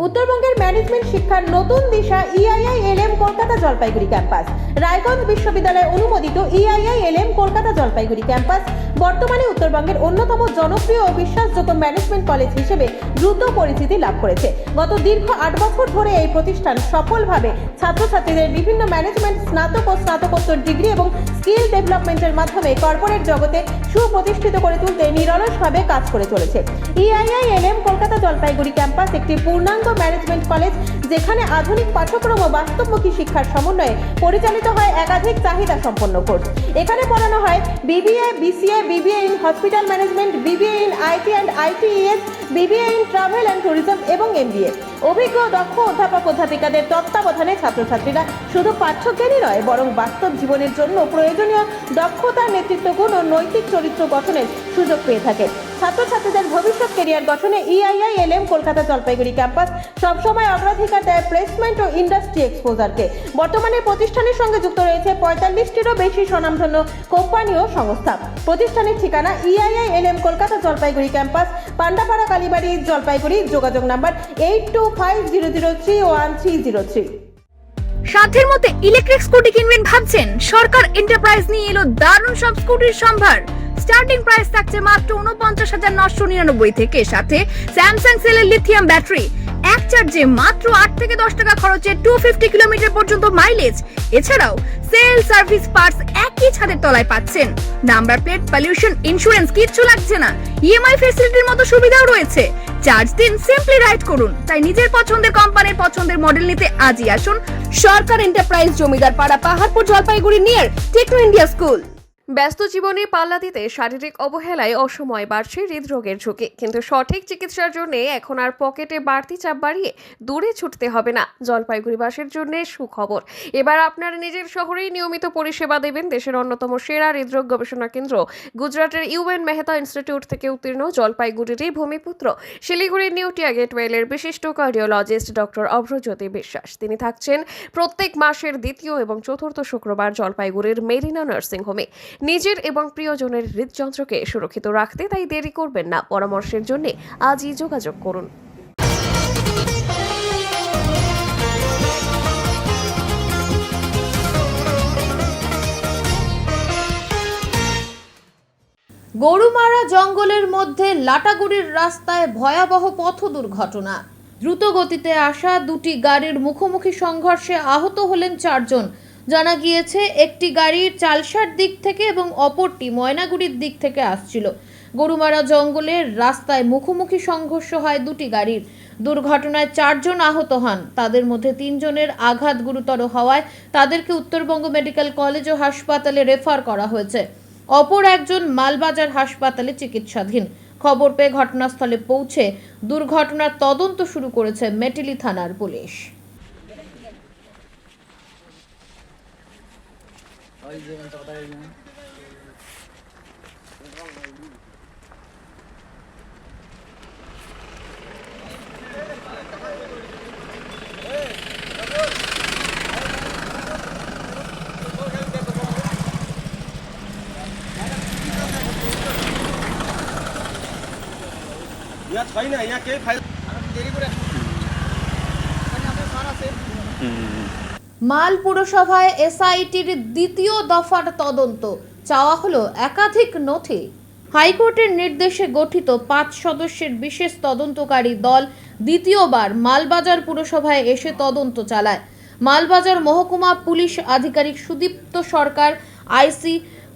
Speaker 16: উত্তরবঙ্গের ম্যানেজমেন্ট শিক্ষার নতুন দিশা EIILM কলকাতা জলপাইগুড়ি ক্যাম্পাস। রায়গঞ্জ বিশ্ববিদ্যালয় অনুমোদিত EIILM কলকাতা জলপাইগুড়ি ক্যাম্পাস বর্তমানে উত্তরবঙ্গের অন্যতম জনপ্রিয় ও বিশ্বাসযোগ্য ম্যানেজমেন্ট কলেজ হিসেবে দ্রুত পরিচিতি লাভ করেছে। গত দীর্ঘ 8 বছর ধরে এই প্রতিষ্ঠান সফলভাবে ছাত্রছাত্রীদের বিভিন্ন ম্যানেজমেন্ট স্নাতক ও স্নাতকোত্তর ডিগ্রি এবং স্কিল ডেভেলপমেন্টের মাধ্যমে কর্পোরেট জগতে সুপ্রতিষ্ঠিত করে তুলতে নিরলসভাবে কাজ করে চলেছে। EIILM কলকাতা জলপাইগুড়ি ক্যাম্পাস একটি পূর্ণাঙ্গ ম্যানেজমেন্ট কলেজ, যেখানে আধুনিক পাঠ্যক্রম ও বাস্তবমুখী শিক্ষার সমন্বয়ে পরিচালিত হয় একাধিক চাহিদা সম্পন্ন কোর্স। এখানে পড়ানো হয় BBA, BCA, BBA in hospital management, BBA in IT and ITES, BBA in travel and tourism এবং MBA। অভিজ্ঞ দক্ষ অধ্যাপক অধ্যাপিকাদের তত্ত্বাবধানে ছাত্রছাত্রীরা শুধু পাঠ্যজ্ঞানই নয়, বরং বাস্তব জীবনের জন্য প্রয়োজনীয় দক্ষতা, নেতৃত্ব গুণ ও নৈতিক চরিত্র গঠনের সুযোগ পেয়ে থাকে। ছাত্রছাত্রীদের ভবিষ্যৎ কেরিয়ার গঠনে EIILM কলকাতা জলপাইগুড়ি ক্যাম্পাস সবসময় অগ্রাধিকার দেয় প্লেসমেন্ট ও ইন্ডাস্ট্রি এক্সপোজারকে। বর্তমানে প্রতিষ্ঠানের সঙ্গে যুক্ত রয়েছে 45টিরও বেশি স্বনামধন্য কোম্পানি ও সংস্থা। প্রতিষ্ঠানের ঠিকানা EIILM কলকাতা জলপাইগুড়ি ক্যাম্পাস, পান্ডাপাড়া, কালীবাড়ি, জলপাইগুড়ি। যোগাযোগ নাম্বার 8250031303।
Speaker 17: সাধ্যের মধ্যে ইলেকট্রিক স্কুটি কিনবেন ভাবছেন? সরকার এন্টারপ্রাইজ নিয়ে এলো দারুণ সব স্কুটির সম্ভার। স্টার্টিং প্রাইস থাকছে মাত্র 49,999 থেকে, সাথে স্যামসাং সেলের লিথিয়াম ব্যাটারি, এক চার্জে মাত্র 8 থেকে 10 টাকা খরচে 250 কিলোমিটার পর্যন্ত মাইলেজ। এছাড়াও সেল, সার্ভিস, পার্টস একই ছাদের তলায় পাচ্ছেন। নাম্বার প্লেট, পলিউশন, ইন্স্যুরেন্স কিচ্ছু লাগছে না। EMI ফ্যাসিলিটির মতো সুবিধাও রয়েছে। চার্জ দিন, সিম্পলি রাইড করুন। তাই নিজের পছন্দের কোম্পানির পছন্দের মডেল নিতে আজই আসুন সরকার enterprise, Zamindar Para, Paharpur, Jalpaiguri, near Techno India school.
Speaker 18: ব্যস্ত জীবনে পাল্লা দিতে শারীরিক অবহেলায় অসময় বাড়ছে হৃদরোগের ঝুঁকি, কিন্তু সঠিক চিকিৎসার জন্য এখন আর পকেটে বাড়তি চাপ বাড়িয়ে দূরে ছুটতে হবে না। জলপাইগুড়িবাসীর জন্য সুখবর, এবার আপনার নিজের শহরেই নিয়মিত পরিষেবা দেবেন দেশের অন্যতম সেরা হৃদরোগ গবেষণা কেন্দ্র গুজরাটের UN মেহতা ইনস্টিটিউট থেকে উত্তীর্ণ জলপাইগুড়িরই ভূমিপুত্র শিলিগুড়ির নিউ টিয়া গেটওয়েলের বিশিষ্ট কার্ডিওলজিস্ট ডক্টর অভ্রজ্যোতি বিশ্বাস। তিনি থাকছেন প্রত্যেক মাসের দ্বিতীয় এবং চতুর্থ শুক্রবার জলপাইগুড়ির মেরিনা নার্সিং হোমে। নিজের এবং প্রিয়জনের হৃদযন্ত্রকে সুরক্ষিত রাখতে তাই দেরি করবেন না। পরামর্শের জন্য আজই যোগাযোগ করুন।
Speaker 1: গরুমারা জঙ্গলের মধ্যে লাটাগুড়ির রাস্তায় ভয়াবহ পথ দুর্ঘটনা। দ্রুত গতিতে আসা দুটি গাড়ির মুখোমুখি সংঘর্ষে আহত হলেন 4 জন। জানা গিয়েছে একটি গাড়ি চালসার দিক থেকে এবং অপরটি ময়নাগুড়ির দিক থেকে আসছিল। গরুমারা জঙ্গলের রাস্তায় মুখোমুখি সংঘর্ষ হয় দুটি গাড়ির। দুর্ঘটনায় 4 জন আহত হন। তাদের মধ্যে 3 জনের আঘাত গুরুতর হওয়ায় তাদেরকে উত্তরবঙ্গ মেডিকেল কলেজ ও হাসপাতালে রেফার করা হয়েছে। অপর একজন মালবাজার হাসপাতালে চিকিৎসাধীন। খবর পেয়ে ঘটনাস্থলে পৌঁছে দুর্ঘটনার তদন্ত শুরু করেছে মেটেলি থানার পুলিশ। মাল পুরসভায় SITর দ্বিতীয় দফার তদন্ত চাওয়া হলো একাধিক নথি। হাইকোর্টের নির্দেশে গঠিত 5 সদস্যের বিশেষ তদন্তকারী দল দ্বিতীয়বার মালবাজার পুরসভায় এসে তদন্ত চালায়। মালবাজার মহকুমা পুলিশ আধিকারিক সুদীপ্ত সরকার, IC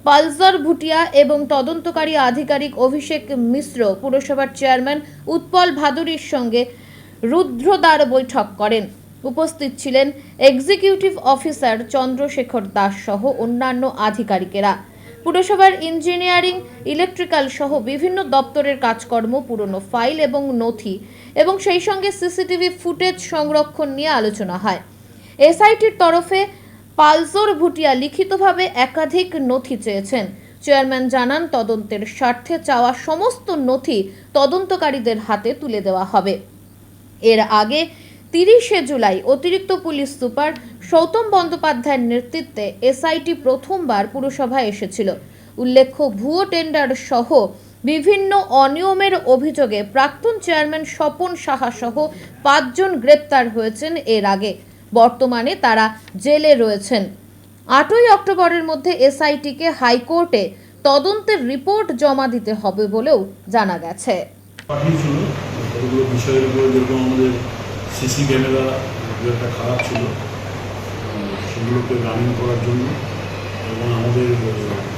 Speaker 1: পালজার ভুটিয়া এবং তদন্তকারী আধিকারিক অভিষেক মিশ্র পুরসভার চেয়ারম্যান উৎপল ভাদুরীর সঙ্গে রুদ্রদ্বার বৈঠক করেন। উপস্থিত ছিলেন এক্সিকিউটিভ অফিসার চন্দ্রশেখর দাস সহ অন্যান্য আধিকারিকেরা। পুরসভার ইঞ্জিনিয়ারিং, ইলেকট্রিক্যাল সহ বিভিন্ন দপ্তরের কাজকর্ম, পুরনো ফাইল এবং নথি এবং সেই সঙ্গে CCTV ফুটেজ সংরক্ষণ নিয়ে আলোচনা হয়। SITর তরফে পালজোর ভুটিয়া লিখিতভাবে একাধিক নথি চেয়েছেন। চেয়ারম্যান জানান, তদন্তের স্বার্থে চাওয়া সমস্ত নথি তদন্তকারীদের হাতে তুলে দেওয়া হবে। এর আগে 30শে জুলাই অতিরিক্ত পুলিশ সুপার সৌতম বন্দ্যোপাধ্যায়ের নেতৃত্বে SIT প্রথমবার পুরসভায় এসেছিল। উল্লেখ্য, ভুয়ো টেন্ডার সহ বিভিন্ন অনিয়মের অভিযোগে প্রাক্তন চেয়ারম্যান স্বপন সাহা সহ 5 জন গ্রেপ্তার হয়েছেন এর আগে। বর্তমানে তারা জেলে রয়েছেন। 8ই অক্টোবরের মধ্যে SITকে হাইকোর্টে তদন্তের রিপোর্ট জমা দিতে হবে বলেও জানা গেছে।
Speaker 19: সিসি ক্যামেরা একটা খারাপ ছিল, সেগুলোকে রানিং করার জন্য, এবং আমাদের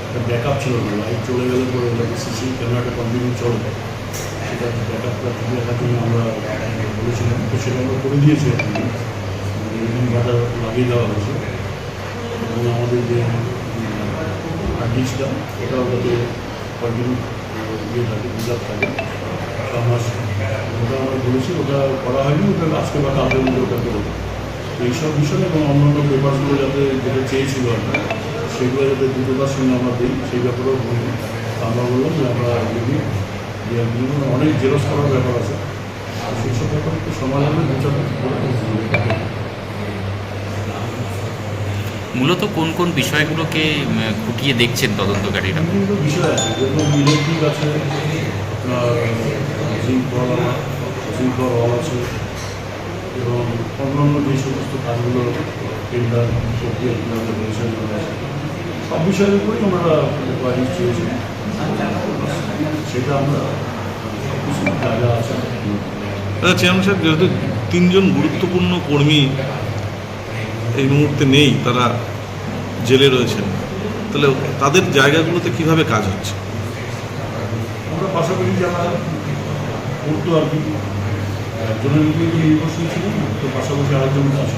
Speaker 19: একটা ব্যাকআপ ছিল না, লাইট চলে গেলে পরে ওটাকে সিসি ক্যামেরাটা কন্টিনিউ চলবে, সেটা ব্যাকআপটা ঠিক রাখার জন্য আমরা বলেছিলাম। তো সেটা আমরা করে দিয়েছি, ডাটা লাগিয়ে দেওয়া হয়েছে, এবং আমাদের যে হার্ড ডিস্কটা ওটাও যাতে কন্টিনিউ ইয়ে থাকে, রিজার্ভ থাকে 6 মাস, ওটা আমরা বলেছি। ওটা করা হয়নি, ওটা আজকে বা কালকের মধ্যে ওটা করবো। এইসব বিষয়ে এবং অন্যান্য পেপারসগুলো যাতে যেটা চেয়েছিল আমরা, সেগুলো যাতে দ্রুততার সঙ্গে আমরা দিই, সেই ব্যাপারেও আমরা বললাম যে আমরা যদি বিভিন্ন অনেক জেরক্স করার ব্যাপার আছে, আর সেই সব ব্যাপার একটু সময় হলে বিচার করে
Speaker 5: মূলত কোন কোন বিষয়গুলোকে খুঁটিয়ে দেখছেন তদন্তকারীরা?
Speaker 19: বিভিন্ন বিষয় আছে, যেরকম ইলেকট্রিক আছে, আপনার জিঙ্ক হল আছে, এবং অন্যান্য যে সমস্ত কাজগুলো টেন্ডার প্রক্রিয়া কীভাবে হয়েছে সব বিষয়ের উপরেই ওনারা কোয়ারিজ চেয়েছেন, সেটা আমরা সব কিছু যা যা আছে।
Speaker 20: চেয়ারম্যান সাহেব, যেহেতু 3 জন গুরুত্বপূর্ণ কর্মী এই মুহূর্তে নেই, তারা জেলে রয়েছেন, তাহলে তাদের জায়গাগুলোতে কিভাবে কাজ হচ্ছে?
Speaker 19: আমরা পাশাপাশি যারা করতো আর কি, একজনের নির্ভরশীল ছিলেন, তো পাশাপাশি আরেকজন আছে,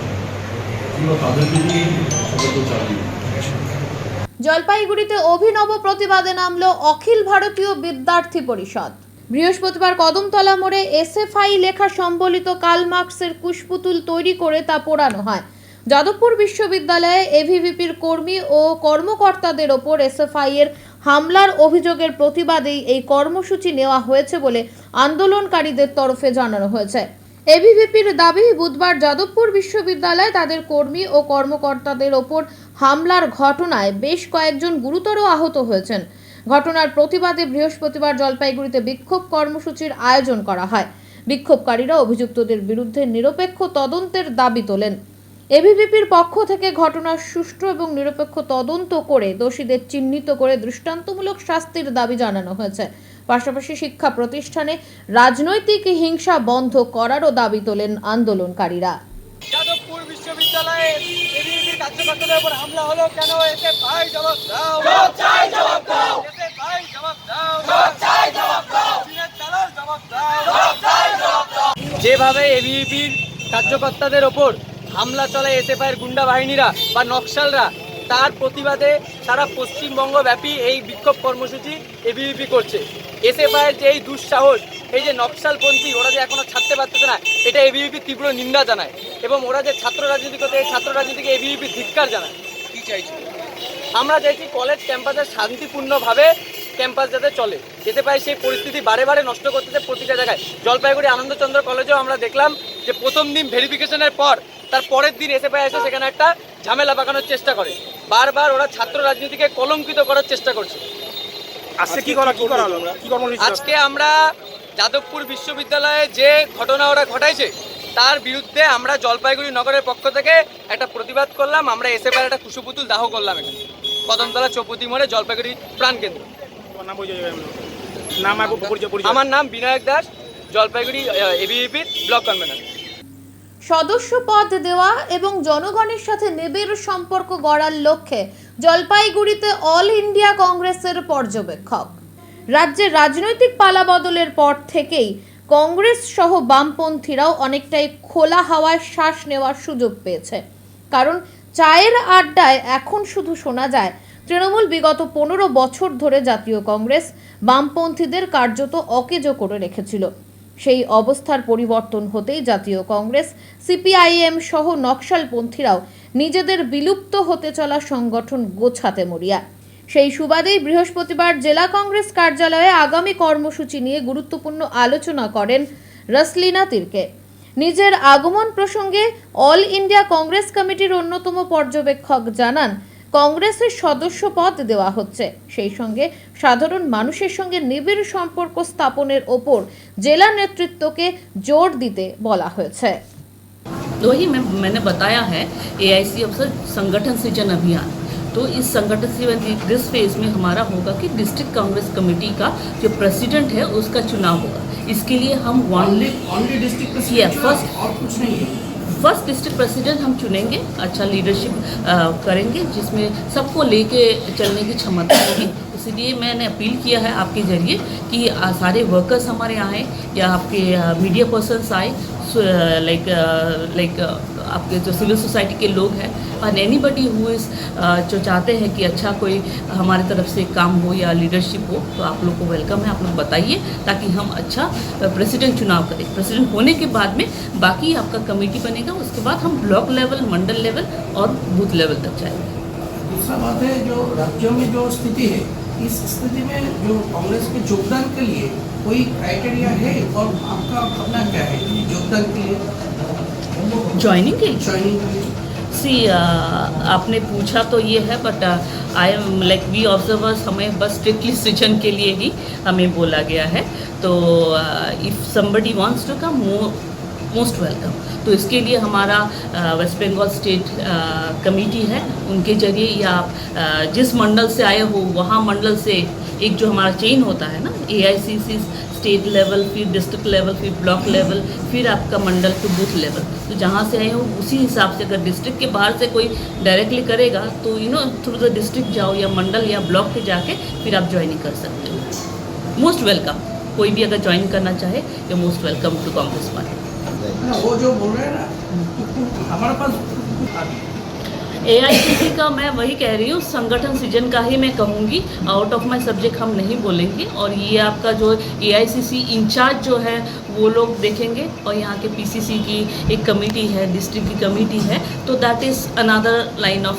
Speaker 19: আমরা তাদেরকে নিয়ে সতর্ক চালিয়ে।
Speaker 1: জলপাইগুড়িতে অভিনব প্রতিবাদে নামল অখিল ভারতীয় বিদ্যার্থী পরিষদ। বৃহস্পতিবার কদমতলা মোড়ে এসএফআই লেখা সম্বলিত কার্ল মার্কসের কুশপুতুল তৈরি করে তা পোড়ানো হয়। যাদবপুর বিশ্ববিদ্যালয়ে এভিভিপির কর্মী ও কর্মকর্তাদের ওপর এসএফআই এর হামলার অভিযোগের প্রতিবাদেই এই কর্মসূচি নেওয়া হয়েছে বলে আন্দোলনকারীদের তরফে জানানো হয়েছে। এভিভিপির দাবি, বুধবার যাদবপুর বিশ্ববিদ্যালয়ে তাদের কর্মী ও কর্মকর্তাদের ওপর হামলার ঘটনায় বেশ কয়েকজন গুরুতর আহত হয়েছেন। ঘটনার প্রতিবাদে বৃহস্পতিবার জলপাইগুড়িতে বিক্ষোভ কর্মসূচির আয়োজন করা হয়। বিক্ষোভকারীরা অভিযুক্তদের বিরুদ্ধে নিরপেক্ষ তদন্তের দাবি তোলেন। এভিভিপির পক্ষ থেকে ঘটনার সুষ্ঠু এবং নিরপেক্ষ তদন্ত করে দোষীদের চিহ্নিত করে দৃষ্টান্তমূলক শাস্তির দাবি জানানো হয়েছে। পাশাপাশি শিক্ষা প্রতিষ্ঠানে রাজনৈতিক হিংসা বন্ধ করারও দাবি তোলেন আন্দোলনকারীরা।
Speaker 3: যাদবপুর বিশ্ববিদ্যালয়ে এবিভিপির কার্যকর্তাদের উপর হামলা হলো কেন? এতে ভাই জবাব দাও, জবাব দাও, এতে ভাই জবাব দাও, জবাব দাও, চীনের দালাল জবাব দাও, জবাব দাও। যেভাবে এবিভিপির কার্যকর্তাদের ওপর হামলা চলায় এসএফআইয়ের গুন্ডা বাহিনীরা বা নকশালরা, তার প্রতিবাদে সারা পশ্চিমবঙ্গ ব্যাপী এই বিক্ষোভ কর্মসূচি এবিভিপি করছে। এসএফআইয়ের যে এই দুঃসাহস, এই যে নকশালপন্থী, ওরা যে এখনো ছাড়তে পারতেছে না, এটা এবিভিপি তীব্র নিন্দা জানায়। এবং ওরা যে ছাত্র রাজনীতি করতে, এই ছাত্র রাজনীতিকে এবিভিপি ধিক্কার জানায়। কি চাইছি আমরা? চাইছি কলেজ ক্যাম্পাসে শান্তিপূর্ণভাবে ক্যাম্পাস যাতে চলে। এসএফআই সেই পরিস্থিতি বারে বারে নষ্ট করতেছে প্রতিটা জায়গায়। জলপাইগুড়ি আনন্দচন্দ্র কলেজেও আমরা দেখলাম যে প্রথম দিন ভেরিফিকেশনের পর তার পরের দিন এসএফআই এসে সেখানে একটা ঝামেলা পাকানোর চেষ্টা করে। বারবার ওরা ছাত্র রাজনীতিকে কলঙ্কিত করার চেষ্টা করছে। আজকে আমরা যাদবপুর বিশ্ববিদ্যালয়ে যে ঘটনা ওরা ঘটাইছে তার বিরুদ্ধে আমরা জলপাইগুড়ি নগরের পক্ষ থেকে একটা প্রতিবাদ করলাম। আমরা এসএফআইয়ের একটা কুশপুতুল দাহ করলাম এখানে কদমতলা চৌপতি মোড়ে, জলপাইগুড়ি প্রাণকেন্দ্র। আমার নাম বিনায়ক দাস, জলপাইগুড়ি এবিভিপির ব্লক কনভেনর।
Speaker 1: সদস্য পদ দেওয়া এবং জনগণের সাথে নিবিড় সম্পর্ক গড়ার লক্ষ্যে জলপাইগুড়িতে অল ইন্ডিয়া কংগ্রেসের পর্যবেক্ষক। রাজ্যের রাজনৈতিক পালাবদলের পর থেকেই কংগ্রেস সহ বামপন্থীরাও অনেকটাই খোলা হাওয়ায় শ্বাস নেওয়ার সুযোগ পেয়েছে। কারণ চায়ের আড্ডায় এখন শুধু শোনা যায় তৃণমূল বিগত 15 বছর ধরে জাতীয় কংগ্রেস বামপন্থীদের কার্যত অকেজো করে রেখেছিল। সেই অবস্থার পরিবর্তন হতেই জাতীয় কংগ্রেস, সিপিআইএম সহ নকশালপন্থীরাও নিজেদের বিলুপ্ত হতে চলা সংগঠন গোছাতে মরিয়া। সেই সুবাদেই বৃহস্পতিবার জেলা কংগ্রেস কার্যালয়ে আগামী কর্মসূচি নিয়ে গুরুত্বপূর্ণ আলোচনা করেন রসলিনা তির্কে। নিজের আগমন প্রসঙ্গে অল ইন্ডিয়া কংগ্রেস কমিটির অন্যতম পর্যবেক্ষক জানান, কংগ্রেসের সদস্য পদ দেওয়া হচ্ছে, সেই সঙ্গে সাধারণ মানুষের সঙ্গে নিবিড় সম্পর্ক স্থাপনের ওপর জেলা নেতৃত্বকে জোর দিতে বলা হয়েছে।
Speaker 21: वही मैंने बताया है एआईसी अफसर संगठन सृजन अभियान। तो इस संगठन से दिस फेज में हमारा होगा कि डिस्ट्रिक्ट कांग्रेस कमेटी का जो प्रेसिडेंट है उसका चुनाव होगा। इसके लिए हम only district first district president हम चुनेंगे। अच्छा लीडरशिप करेंगे जिसमें सबको लेके चलने की क्षमता होगी। इसलिए मैंने अपील किया है आपके जरिए कि सारे वर्कर्स हमारे आए या आपके मीडिया पर्सन्स आए, लाइक आपके जो सिविल सोसाइटी के लोग हैं और एनीबडी हु इज़ जो चाहते हैं कि अच्छा कोई हमारी तरफ से काम हो या लीडरशिप हो, तो आप लोग को वेलकम है। आप लोग बताइए ताकि हम अच्छा प्रेसिडेंट चुनाव करें। प्रेसिडेंट होने के बाद में बाकी आपका कमेटी बनेगा, उसके बाद हम ब्लॉक लेवल, मंडल लेवल और बूथ लेवल तक जाएंगे।
Speaker 22: दूसरा बात है, जो राज्यों में जो स्थिति है
Speaker 3: इस स्थिति में जो कांग्रेस के योगदान के लिए कोई क्राइटेरिया है और आपका भावना क्या है योगदान के लिए?
Speaker 21: ज्वाइनिंग के
Speaker 3: ज्वाइनिंग के लिए
Speaker 21: सी आपने पूछा तो ये है, but I am like we observers, हमें बस स्ट्रिक्टली सृजन के लिए ही हमें बोला गया है। तो if somebody wants to come, most welcome. तो इसके लिए हमारा वेस्ट बंगाल स्टेट कमेटी है, उनके जरिए या आप जिस मंडल से आए हो वहाँ मंडल से एक जो हमारा चेन होता है ना, AICC स्टेट लेवल, फिर डिस्ट्रिक्ट लेवल, फिर ब्लॉक लेवल, फिर आपका मंडल टू बूथ लेवल। तो जहाँ से आए हो उसी हिसाब से, अगर डिस्ट्रिक्ट के बाहर से कोई डायरेक्टली करेगा तो थ्रू द डिस्ट्रिक्ट जाओ या मंडल या ब्लॉक पे जाके फिर आप ज्वाइनिंग कर सकते हो। मोस्ट वेलकम, कोई भी अगर ज्वाइन करना चाहे you most welcome to Congress party.
Speaker 3: वो जो बोल रहे हैं ना, हमारे पास
Speaker 21: AICC का मैं वही कह रही हूँ, संगठन सृजन का ही मैं कहूँगी, आउट ऑफ माई सब्जेक्ट हम नहीं बोलेंगे। और ये आपका जो AICC इंचार्ज जो है वो लोग देखेंगे, और यहाँ के PCC की एक कमेटी है, डिस्ट्रिक्ट की कमेटी है, तो that is another line of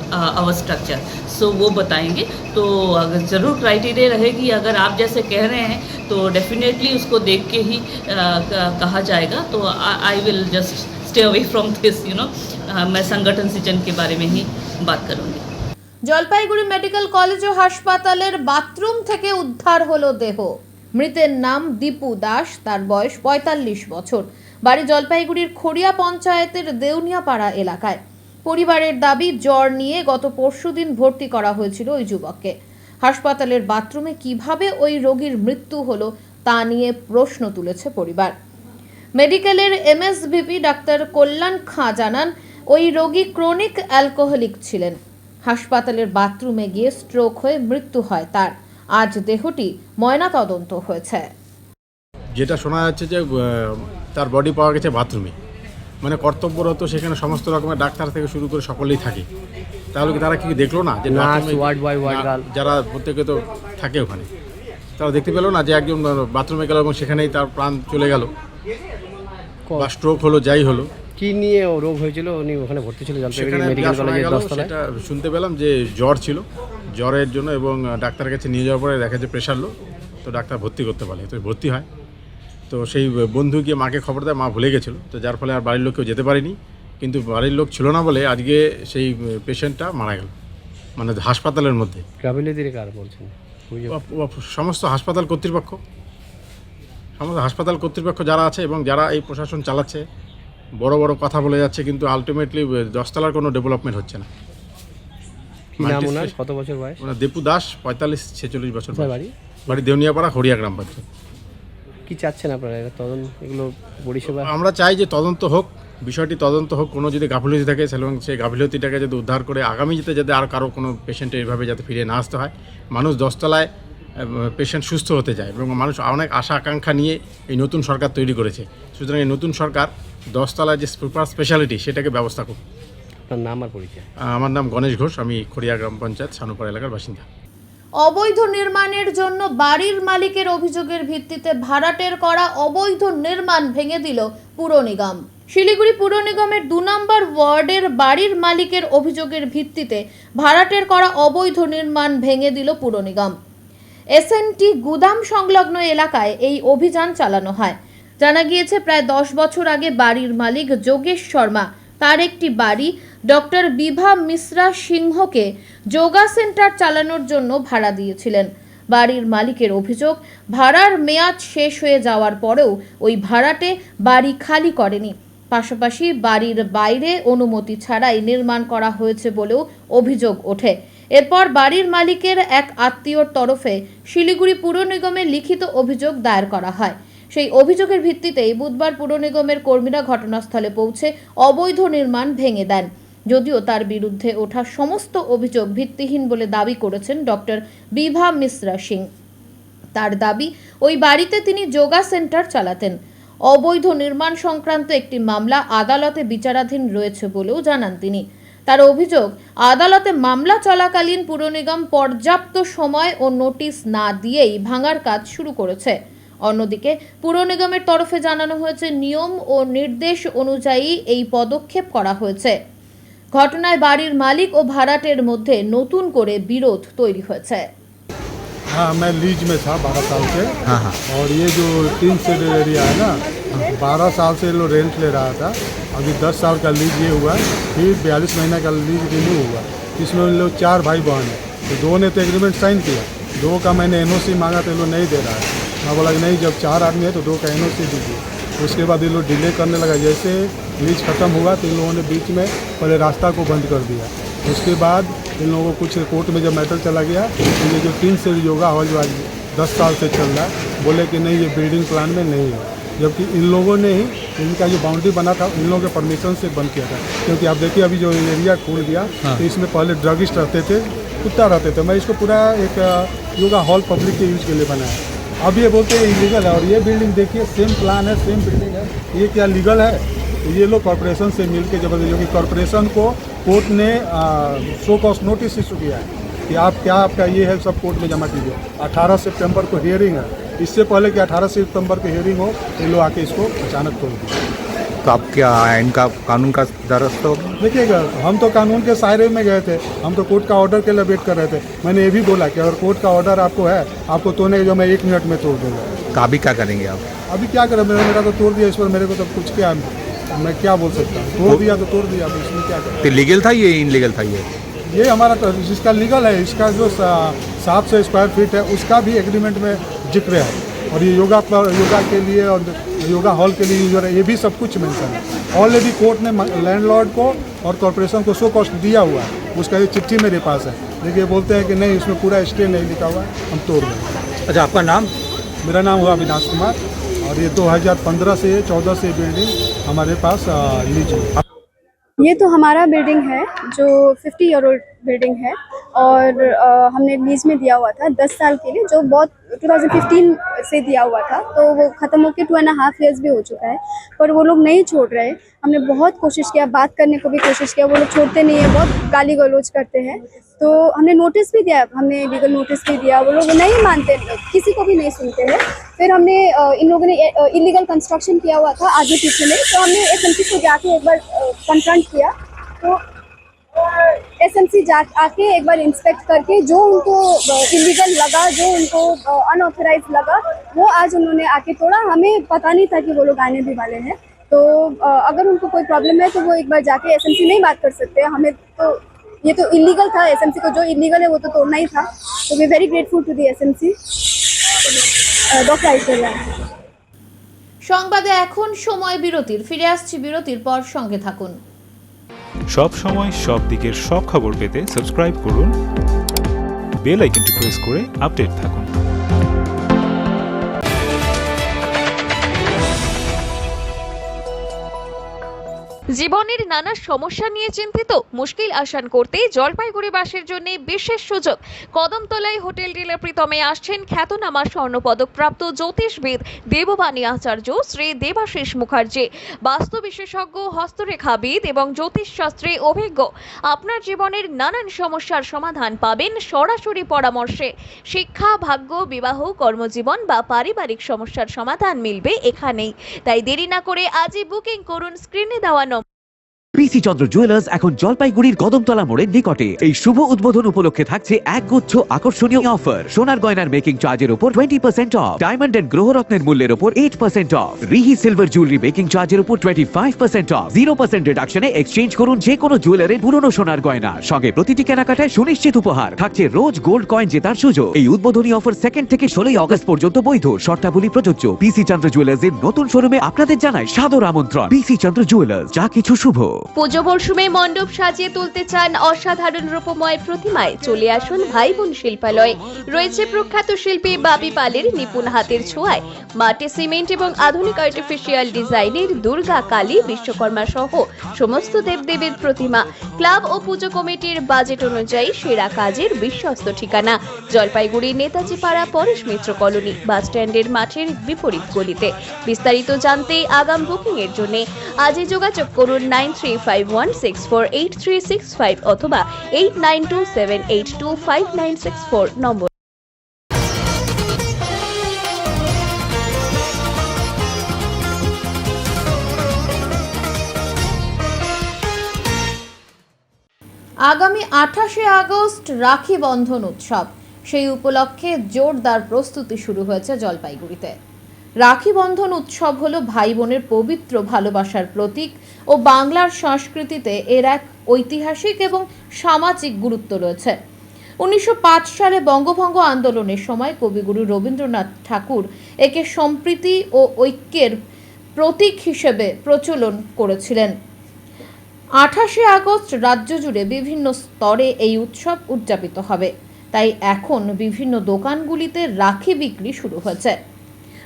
Speaker 21: our structure. So वो बताएंगे। तो अगर ज़रूर क्राइटेरिया रहेगी, अगर आप जैसे कह रहे हैं तो डेफिनेटली उसको देख के ही कहा जाएगा। तो I will just stay away from this, मैं संगठन सृजन के बारे में ही बात करूँगी।
Speaker 1: জলপাইগুড়ি মেডিকেল কলেজ ও হাসপাতালের বাথরুম থেকে উদ্ধার হলো দেহ। মৃতের নাম দীপু দাস, তার বয়স ৪৫ বছর, বাড়ি জলপাইগুড়ির খড়িয়া পঞ্চায়েতের দেউনিয়াপাড়া এলাকায়। পরিবারের দাবি, জ্বর নিয়ে গত পরশুদিন ভর্তি করা হয়েছিল ওই যুবককে। হাসপাতালের বাথরুমে কিভাবে ওই রোগীর মৃত্যু হলো তা নিয়ে প্রশ্ন তুলেছে পরিবার। মেডিকেলের MSVP ডাক্তার কল্যাণ খাঁ জানান, ওই রোগী ক্রনিক অ্যালকোহলিক ছিলেন। হাসপাতালের বাথরুমে গিয়ে স্ট্রোক হয়ে মৃত্যু হয় তার। আজ দেহটি ময়নাতদন্ত হয়েছে।
Speaker 2: যেটা শোনা যাচ্ছে যে তার বডি পাওয়া গেছে বাথরুমে, মানে কর্তব্যরত সেখানে সমস্ত রকমের ডাক্তার থেকে শুরু করে সকলেই থাকে। তাহলে কি তারা কি দেখলো না যে যারা প্রত্যেকে তো থাকে ওখানে, তারা দেখতে পেলো না যে একজন বাথরুমে গেল এবং সেখানেই তার প্রাণ চলে গেল বা স্ট্রোক হলো, যাই হলো।
Speaker 9: কি নিয়ে রোগ হয়েছিল, উনি ওখানে ভর্তি ছিল জলপাইগুড়ি মেডিকেল কলেজের 10 তলায়?
Speaker 2: সেটা শুনতে পেলাম যে জ্বর ছিল, জ্বরের জন্য এবং ডাক্তারের কাছে নিয়ে যাওয়ার পরে দেখা যায় প্রেশার লো, তো ডাক্তার ভর্তি করতে পারে, তো ভর্তি হয়। তো সেই বন্ধু গিয়ে মাকে খবর দেয়, মা ভুলে গেছিলো, তো যার ফলে আর বাড়ির লোক কেউ যেতে পারেনি। কিন্তু বাড়ির লোক ছিল না বলে আজকে সেই পেশেন্টটা মারা গেল, মানে হাসপাতালের মধ্যে।
Speaker 9: গাফিলতির কার বলছেন?
Speaker 2: সমস্ত হাসপাতাল কর্তৃপক্ষ, যারা আছে এবং যারা এই প্রশাসন চালাচ্ছে, বড় বড় কথা বলে যাচ্ছে, কিন্তু আলটিমেটলি 10 তলার কোনো ডেভেলপমেন্ট হচ্ছে না।
Speaker 9: কত বছর বয়স?
Speaker 22: দীপু দাস 45-46 বছর বাড়ি দেউনিয়াপাড়া খড়িয়া গ্রাম পঞ্চায়েত।
Speaker 9: কি চাচ্ছেন আপনারা এগুলো পরিষেবা?
Speaker 2: আমরা চাই যে তদন্ত হোক, বিষয়টি তদন্ত হোক, কোনো যদি গাফিলতি থাকে এবং সেই গাফিলতিটাকে যদি উদ্ধার করে আগামী যাতে আর কারো কোনো পেশেন্টের এইভাবে যাতে ফিরে না আসতে হয়। মানুষ 10 তলায় পেশেন্ট সুস্থ হতে যায় এবং মানুষ অনেক আশা আকাঙ্ক্ষা নিয়ে এই নতুন সরকার তৈরি করেছে। সুতরাং এই নতুন সরকার 10 তলায় যে সুপার স্পেশালিটি সেটাকে ব্যবস্থা করুক।
Speaker 9: আপনার নাম আর পরিচয়?
Speaker 2: আমার নাম গণেশ ঘোষ, আমি খড়িয়া গ্রাম পঞ্চায়েত সানুপাড়া এলাকার বাসিন্দা।
Speaker 1: অবৈধ নির্মাণের জন্য বাড়ির মালিকের অভিযোগের ভিত্তিতে ভাড়াটের করা অবৈধ নির্মাণ ভেঙে দিল পুর নিগম। শিলিগুড়ি পুর নিগমের 2 নম্বর ওয়ার্ডের বাড়ির মালিকের অভিযোগের ভিত্তিতে ভাড়াটের করা অবৈধ নির্মাণ ভেঙে দিল পুর নিগম। SNT গুদাম সংলগ্ন এলাকায় এই অভিযান চালানো হয়। জানা গিয়েছে, প্রায় 10 বছর আগে বাড়ির মালিক যোগেশ শর্মা তার একটি বাড়ি ডক্টর বিভা মিশ্রা সিংহকে যোগা সেন্টার চালানোর জন্য ভাড়া দিয়েছিলেন। বাড়ির মালিকের অভিযোগ, ভাড়ার মেয়াদ শেষ হয়ে যাওয়ার পরেও ওই ভাড়াটে বাড়ি খালি করেনি। পাশাপাশি বাড়ির বাইরে অনুমতি ছাড়াই নির্মাণ করা হয়েছে বলেও অভিযোগ ওঠে। এরপর বাড়ির মালিকের এক আত্মীয়র তরফে শিলিগুড়ি পুর নিগমে লিখিত অভিযোগ দায়ের করা হয়। সেই অভিযোগের ভিত্তিতেই বুধবার পুর নিগমের কর্মীরা ঘটনাস্থলে পৌঁছে অবৈধ নির্মাণ ভেঙে দেন। যদিও তার বিরুদ্ধে ওঠা সমস্ত অভিযোগ ভিত্তিহীন বলে দাবি করেছেন ডক্টর বিভা মিশ্রা সিং। তার দাবি, ওই বাড়িতে তিনি যোগা সেন্টার চালাতেন। অবৈধ নির্মাণ সংক্রান্ত একটি মামলা আদালতে বিচারাধীন রয়েছে বলেও জানান তিনি। তার অভিযোগ, আদালতে মামলা চলাকালীন পুর নিগম পর্যাপ্ত সময় ও নোটিশ না দিয়েই ভাঙার কাজ শুরু করেছে। অন্যদিকে পুর নিগমের তরফে জানানো হয়েছে, নিয়ম ও নির্দেশ অনুযায়ী এই পদক্ষেপ করা হয়েছে। ঘটনায় বাড়ির মালিক ও ভাড়াটের মধ্যে নতুন করে বিরোধ তৈরি হয়েছে।
Speaker 4: हाँ, मैं लीज में था 12 साल से।
Speaker 5: हाँ हाँ
Speaker 4: और ये जो 3 शेड एरिया है ना, 12 साल से लोग रेंट ले रहा था। अभी 10 साल का लीज ये हुआ है, फिर 42 महीने का लीज रिन्यू हुआ। इसमें इन लोग 4 भाई बहन हैं, तो 2 ने तो एग्रीमेंट साइन किया, 2 का मैंने NOC मांगा तो ये लोग नहीं दे रहा है। मैं बोला कि नहीं, जब 4 आदमी है तो 2 का NOC दीजिए। उसके बाद ये लोग डिले करने लगा। जैसे लीज ख़त्म हुआ तो इन लोगों ने बीच में पहले रास्ता को बंद कर दिया। उसके बाद इन लोगों को कुछ कोर्ट में जब मैटर चला गया तो ये जो 3 शेड योगा हॉल जो आज 10 साल से चल रहा है, बोले कि नहीं, ये बिल्डिंग प्लान में नहीं है। जबकि इन लोगों ने ही इनका जो बाउंड्री बना था इन लोगों के परमिशन से बंद किया था। क्योंकि आप देखिए अभी जो एरिया खोल दिया तो इसमें पहले ड्रगिस्ट रहते थे, कुत्ता रहते थे। मैं इसको पूरा एक योगा हॉल पब्लिक के यूज के लिए बनाया। अब ये बोलते हैं इलीगल है। और ये बिल्डिंग देखिए, सेम प्लान है, सेम बिल्डिंग है, ये क्या लीगल है? तो ये लोग कॉर्पोरेशन से मिल के जबरदस्ती, क्योंकि कॉर्पोरेशन को कोर्ट ने शो कॉज नोटिस इशू किया है कि आप क्या, आपका ये है, सब कोर्ट में जमा कीजिए। 18 सितंबर को हियरिंग है। इससे पहले कि 18 सितंबर की हियरिंग हो, ये लोग आके इसको अचानक तोड़ दिए।
Speaker 5: तो आप क्या इनका कानून का दरस्त हो?
Speaker 4: देखिएगा, हम तो कानून के सायरे में गए थे, हम तो कोर्ट का ऑर्डर के लिए वेट कर रहे थे। मैंने ये भी बोला कि अगर कोर्ट का ऑर्डर आपको है, आपको तोड़ने जो मैं 1 मिनट में तोड़ दूँगा।
Speaker 5: तो अभी क्या करेंगे आप?
Speaker 4: अभी क्या करें, मेरा तो तोड़ दिया, इस पर मेरे को तो कुछ क्या, मैं क्या बोल सकता हूँ। तोड़ दिया तो तोड़ दिया, अब इसमें क्या करें।
Speaker 5: तो लीगल था ये इनलीगल था?
Speaker 4: ये हमारा तो जिसका लीगल है, इसका जो 700 स्क्वायर फीट है उसका भी एग्रीमेंट में जिक्र है। और ये योगा के लिए और योगा हॉल के लिए यूजर है, ये भी सब कुछ मेंशन है। ऑलरेडी कोर्ट ने लैंडलॉर्ड को और कॉर्पोरेशन को शो कॉस्ट दिया हुआ है, उसका ये चिट्ठी मेरे पास है। देखिए, बोलते हैं कि नहीं, इसमें पूरा स्टे नहीं लिखा हुआ है, हम तोड़ देंगे।
Speaker 5: अच्छा, आपका नाम?
Speaker 4: मेरा नाम हुआ अविनाश कुमार, और ये 2015 से 14 से बिल्डिंग हमारे पास लीज हुई।
Speaker 6: ये तो हमारा बिल्डिंग है जो 50 ईयर ओल्ड बिल्डिंग है, और हमने लीज में दिया हुआ था 10 साल के लिए, जो बहुत 2015 से दिया हुआ था। तो वो ख़त्म होकर 2.5 ईयर्स भी हो चुका है, पर वो लोग नहीं छोड़ रहे। हमने बहुत कोशिश किया, बात करने को भी कोशिश किया, वो लोग छोड़ते नहीं है, बहुत गाली गलौज करते हैं। तो हमने नोटिस भी दिया, हमने लीगल नोटिस भी दिया, वो लोग नहीं मानते, किसी को भी नहीं सुनते हैं। फिर हमने इन लोगों ने इलीगल कंस्ट्रक्शन किया हुआ था आगे पीछे में, तो हमने SMC को जाके एक बार कंफ्रंट किया। तो SMC आके एक बार इंस्पेक्ट करके जो उनको इलीगल लगा, जो उनको अनऑथराइज लगा, वो आज उन्होंने आके तोड़ा। हमें पता नहीं था कि वो लोग आने भी वाले हैं। तो अगर उनको कोई प्रॉब्लम है तो वो एक बार जाके SMC नहीं बात कर सकते। हमें तो ये तो इलीगल था, SMC को जो इलीगल है वो तो तोड़ना ही था। तो we very grateful to the SMC। Doctor আইসেলা।
Speaker 1: সংবাদে এখন সময় বিরতির, ফিরে আসছি বিরতির পর, সঙ্গে থাকুন।
Speaker 15: সব সময় সব দিকের সব খবর পেতে সাবস্ক্রাইব করুন, বেল আইকনটি প্রেস করে আপডেট থাকুন।
Speaker 18: জীবনের নানা সমস্যা নিয়ে চিন্তিত? মুশকিল আসান করতে জলপাইগুড়িবাসীর জন্য বিশেষ সুযোগ। কদমতলায় হোটেল ডিলার প্রীতমে আসছেন খ্যাতনামা স্বর্ণপদকপ্রাপ্ত জ্যোতিষবিদ দেববাণী আচার্য শ্রী দেবাশিস মুখার্জি, বাস্তু বিশেষজ্ঞ, হস্তরেখাবিদ এবং জ্যোতিষশাস্ত্রে অভিজ্ঞ। আপনার জীবনের নানান সমস্যার সমাধান পাবেন সরাসরি পরামর্শে। শিক্ষা, ভাগ্য, বিবাহ, কর্মজীবন বা পারিবারিক সমস্যার সমাধান মিলবে এখানেই। তাই দেরি না করে আজই বুকিং করুন স্ক্রিনে দেওয়া
Speaker 23: পিসি চন্দ্র জুয়েলার্স এখন জলপাইগুড়ির কদমতলা মোড়ের নিকটে। এই শুভ উদ্বোধন উপলক্ষে থাকছে একগুচ্ছ আকর্ষণীয় অফার। সোনার গয়নার মেকিং চার্জের উপর 20% অফ, ডায়মন্ড এন্ড গ্রহরত্নের মূল্যের উপর 8% অফ, রিহি সিলভার জুয়েলারি মেকিং চার্জের উপর 25% অফ, 0% রিডাকশনে এক্সচেঞ্জ করুন যে কোনো জুয়েলারের পুরনো সোনার গয়না। সঙ্গে প্রতিটি কেনাকাটায় সুনিশ্চিত উপহার থাকছে রোজ গোল্ড কয়েন জেতার সুযোগ। এই উদ্বোধনী অফার 2 থেকে 16 আগস্ট পর্যন্ত বৈধ, শর্তাবলী প্রযোজ্য। পিসি চন্দ্র জুয়েলার্সের নতুন শোরুমে আপনাদের জানাই সাদর আমন্ত্রণ। পিসি চন্দ্র জুয়েলার্স, যা কিছু শুভ।
Speaker 18: পুজো মরশুমে মণ্ডপ সাজিয়ে তুলতে চান অসাধারণ রূপময় প্রতিমায়? চলে আসুন ভাই বোন শিল্পালয়। রয়েছে প্রখ্যাত শিল্পী বাবি পালের নিপুণ হাতের ছোঁয়ায় মাটি, সিমেন্ট এবং আধুনিক আর্টিফিশিয়াল ডিজাইনের দুর্গা, কালী, বিশ্বকর্মা সহ সমস্ত দেবদেবীর প্রতিমা। ক্লাব ও পুজো কমিটির বাজেট অনুযায়ী সেরা কাজের বিশ্বস্ত ঠিকানা জলপাইগুড়ি নেতাজি পাড়া, পরেশ মিত্র কলোনি, বাস স্ট্যান্ডের মাঠের বিপরীত গলিতে। বিস্তারিত জানতে আগাম বুকিং এর জন্য আজই যোগাযোগ করুন 9351648365 অথবা 8927825964 নম্বর।
Speaker 1: আগামী 28শে আগস্ট রাখি বন্ধন উৎসব। সেই উপলক্ষে জোরদার প্রস্তুতি শুরু হয়েছে জলপাইগুড়িতে। রাখি বন্ধন উৎসব হলো ভাই বোনের পবিত্র ভালোবাসার প্রতীক ও বাংলার সংস্কৃতিতে এর এক ঐতিহাসিক এবং সামাজিক গুরুত্ব রয়েছে। 1905 সালে বঙ্গভঙ্গ আন্দোলনের সময় কবিগুরু রবীন্দ্রনাথ ঠাকুর একে সম্প্রীতি ও ঐক্যের প্রতীক হিসেবে প্রচলন করেছিলেন। 28শে আগস্ট রাজ্য জুড়ে বিভিন্ন স্তরে এই উৎসব উদযাপিত হবে, তাই এখন বিভিন্ন দোকানগুলিতে রাখি বিক্রি শুরু হয়েছে।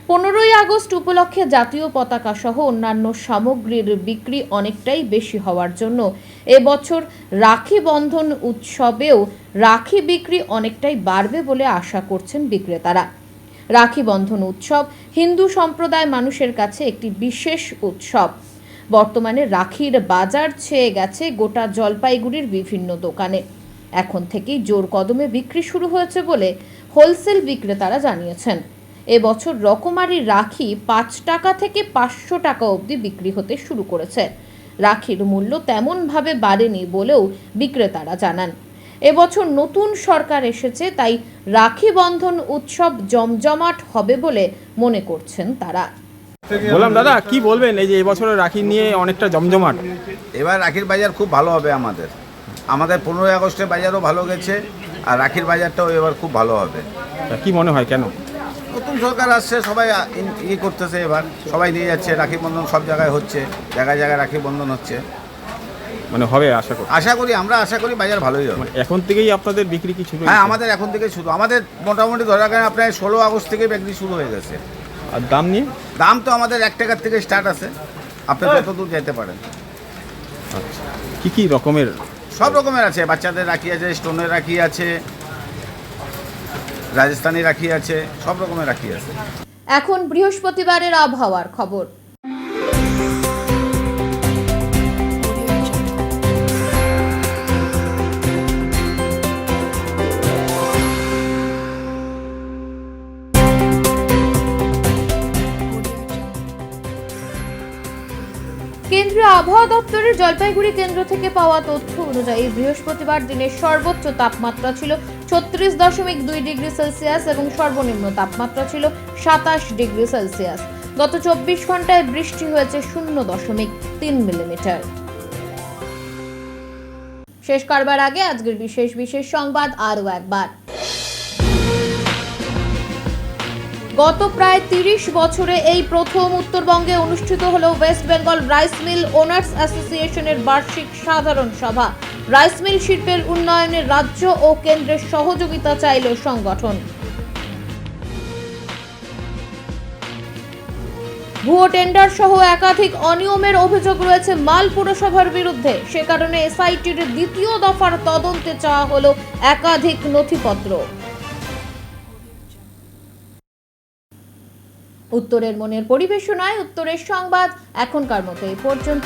Speaker 1: 15ই আগস্ট উপলক্ষে জাতীয় পতাকা সহ অন্যান্য সামগ্রীর বিক্রি অনেকটাই বেশি হওয়ার জন্য এবছর রাখি বন্ধন উৎসবেও রাখি বিক্রি অনেকটাই বাড়বে বলে আশা করছেন বিক্রেতারা। রাখি বন্ধন উৎসব হিন্দু সম্প্রদায় মানুষের কাছে একটি বিশেষ উৎসব। বর্তমানে রাখির বাজার ছেয়ে গেছে গোটা জলপাইগুড়ির বিভিন্ন দোকানে। এখন থেকেই জোর কদমে বিক্রি শুরু হয়েছে বলে হোলসেল বিক্রেতারা জানিয়েছেন। এবছর রকমারি রাখি 5 টাকা থেকে 500 টাকা অবধি বিক্রি হতে শুরু করেছে। রাখির মূল্য তেমনভাবে বাড়েনি বলেও বিক্রেতারা জানান। এবছর নতুন সরকার এসেছে, তাই রাখি বন্ধন উৎসব জমজমাট হবে বলে মনে করছেন তারা।
Speaker 7: বললাম দাদা, কি বলবেন এই যে এবছরের রাখি নিয়ে অনেকটা জমজমাট?
Speaker 13: এবার রাখির বাজার খুব ভালো হবে আমাদের 15ই আগস্টের বাজারও ভালো গেছে, আর রাখির বাজারটাও এবার খুব ভালো হবে।
Speaker 7: কি মনে হয় কেন?
Speaker 13: নতুন সরকার আসছে, সবাই করতেছে, এবার সবাই নিয়ে যাচ্ছে। রাখি বন্ধন সব জায়গায় হচ্ছে, জায়গায় জায়গায় রাখি বন্ধন হচ্ছে,
Speaker 7: মানে হবে আমরা
Speaker 13: আশা করি বাজার ভালোই হবে।
Speaker 7: এখন থেকেই আপনাদের বিক্রি কি শুরু?
Speaker 13: হ্যাঁ, আমাদের এখন থেকে শুরু। আমাদের মোটামুটি ধরা গেলে আপনার 16 আগস্ট থেকে বিক্রি শুরু হয়ে গেছে।
Speaker 7: আর দাম নিয়ে?
Speaker 13: দাম তো আমাদের 1 টাকার থেকে স্টার্ট আছে, আপনি যত দূর যেতে পারেন।
Speaker 7: আচ্ছা, কি কি রকমের?
Speaker 13: সব রকমের আছে, বাচ্চাদের রাখি আছে, স্টোনের রাখি আছে, রাজস্থানি রাখি আছে, সব রকমের রাখি আছে।
Speaker 1: এখন বৃহস্পতিবারের আবহাওয়ার খবর। কেন্দ্রীয় আবহাওয়া দপ্তরের জলপাইগুড়ি কেন্দ্র থেকে পাওয়া তথ্য অনুযায়ী বৃহস্পতিবার দিনের সর্বোচ্চ তাপমাত্রা ছিল 36.2 ডিগ্রি সেলসিয়াস এবং সর্বনিম্ন তাপমাত্রা ছিল 27 ডিগ্রি সেলসিয়াস। গত 24 ঘন্টায় বৃষ্টি হয়েছে 0.3 মিলিমিটার। শেষ করবার আগে আজকের বিশেষ সংবাদ আরও একবার। গত প্রায় 30 বছরে এই প্রথম উত্তরবঙ্গে অনুষ্ঠিত হলো West Bengal rice mill owners অ্যাসোসিয়েশনের বার্ষিক সাধারণ সভা। রাইস মিল শিল্পের উন্নয়নে রাজ্য ও কেন্দ্রের সহযোগিতা চাইল সংগঠন। ভুয়ো টেন্ডার সহ একাধিক অনিয়মের অভিযোগ রয়েছে মাল পুরসভার বিরুদ্ধে। সে কারণে এসআইটির দ্বিতীয় দফার তদন্তে চাওয়া হলো একাধিক নথিপত্র। উত্তরের মনের পরিবেশনায় উত্তরের সংবাদ এখনকার মতো এই পর্যন্ত।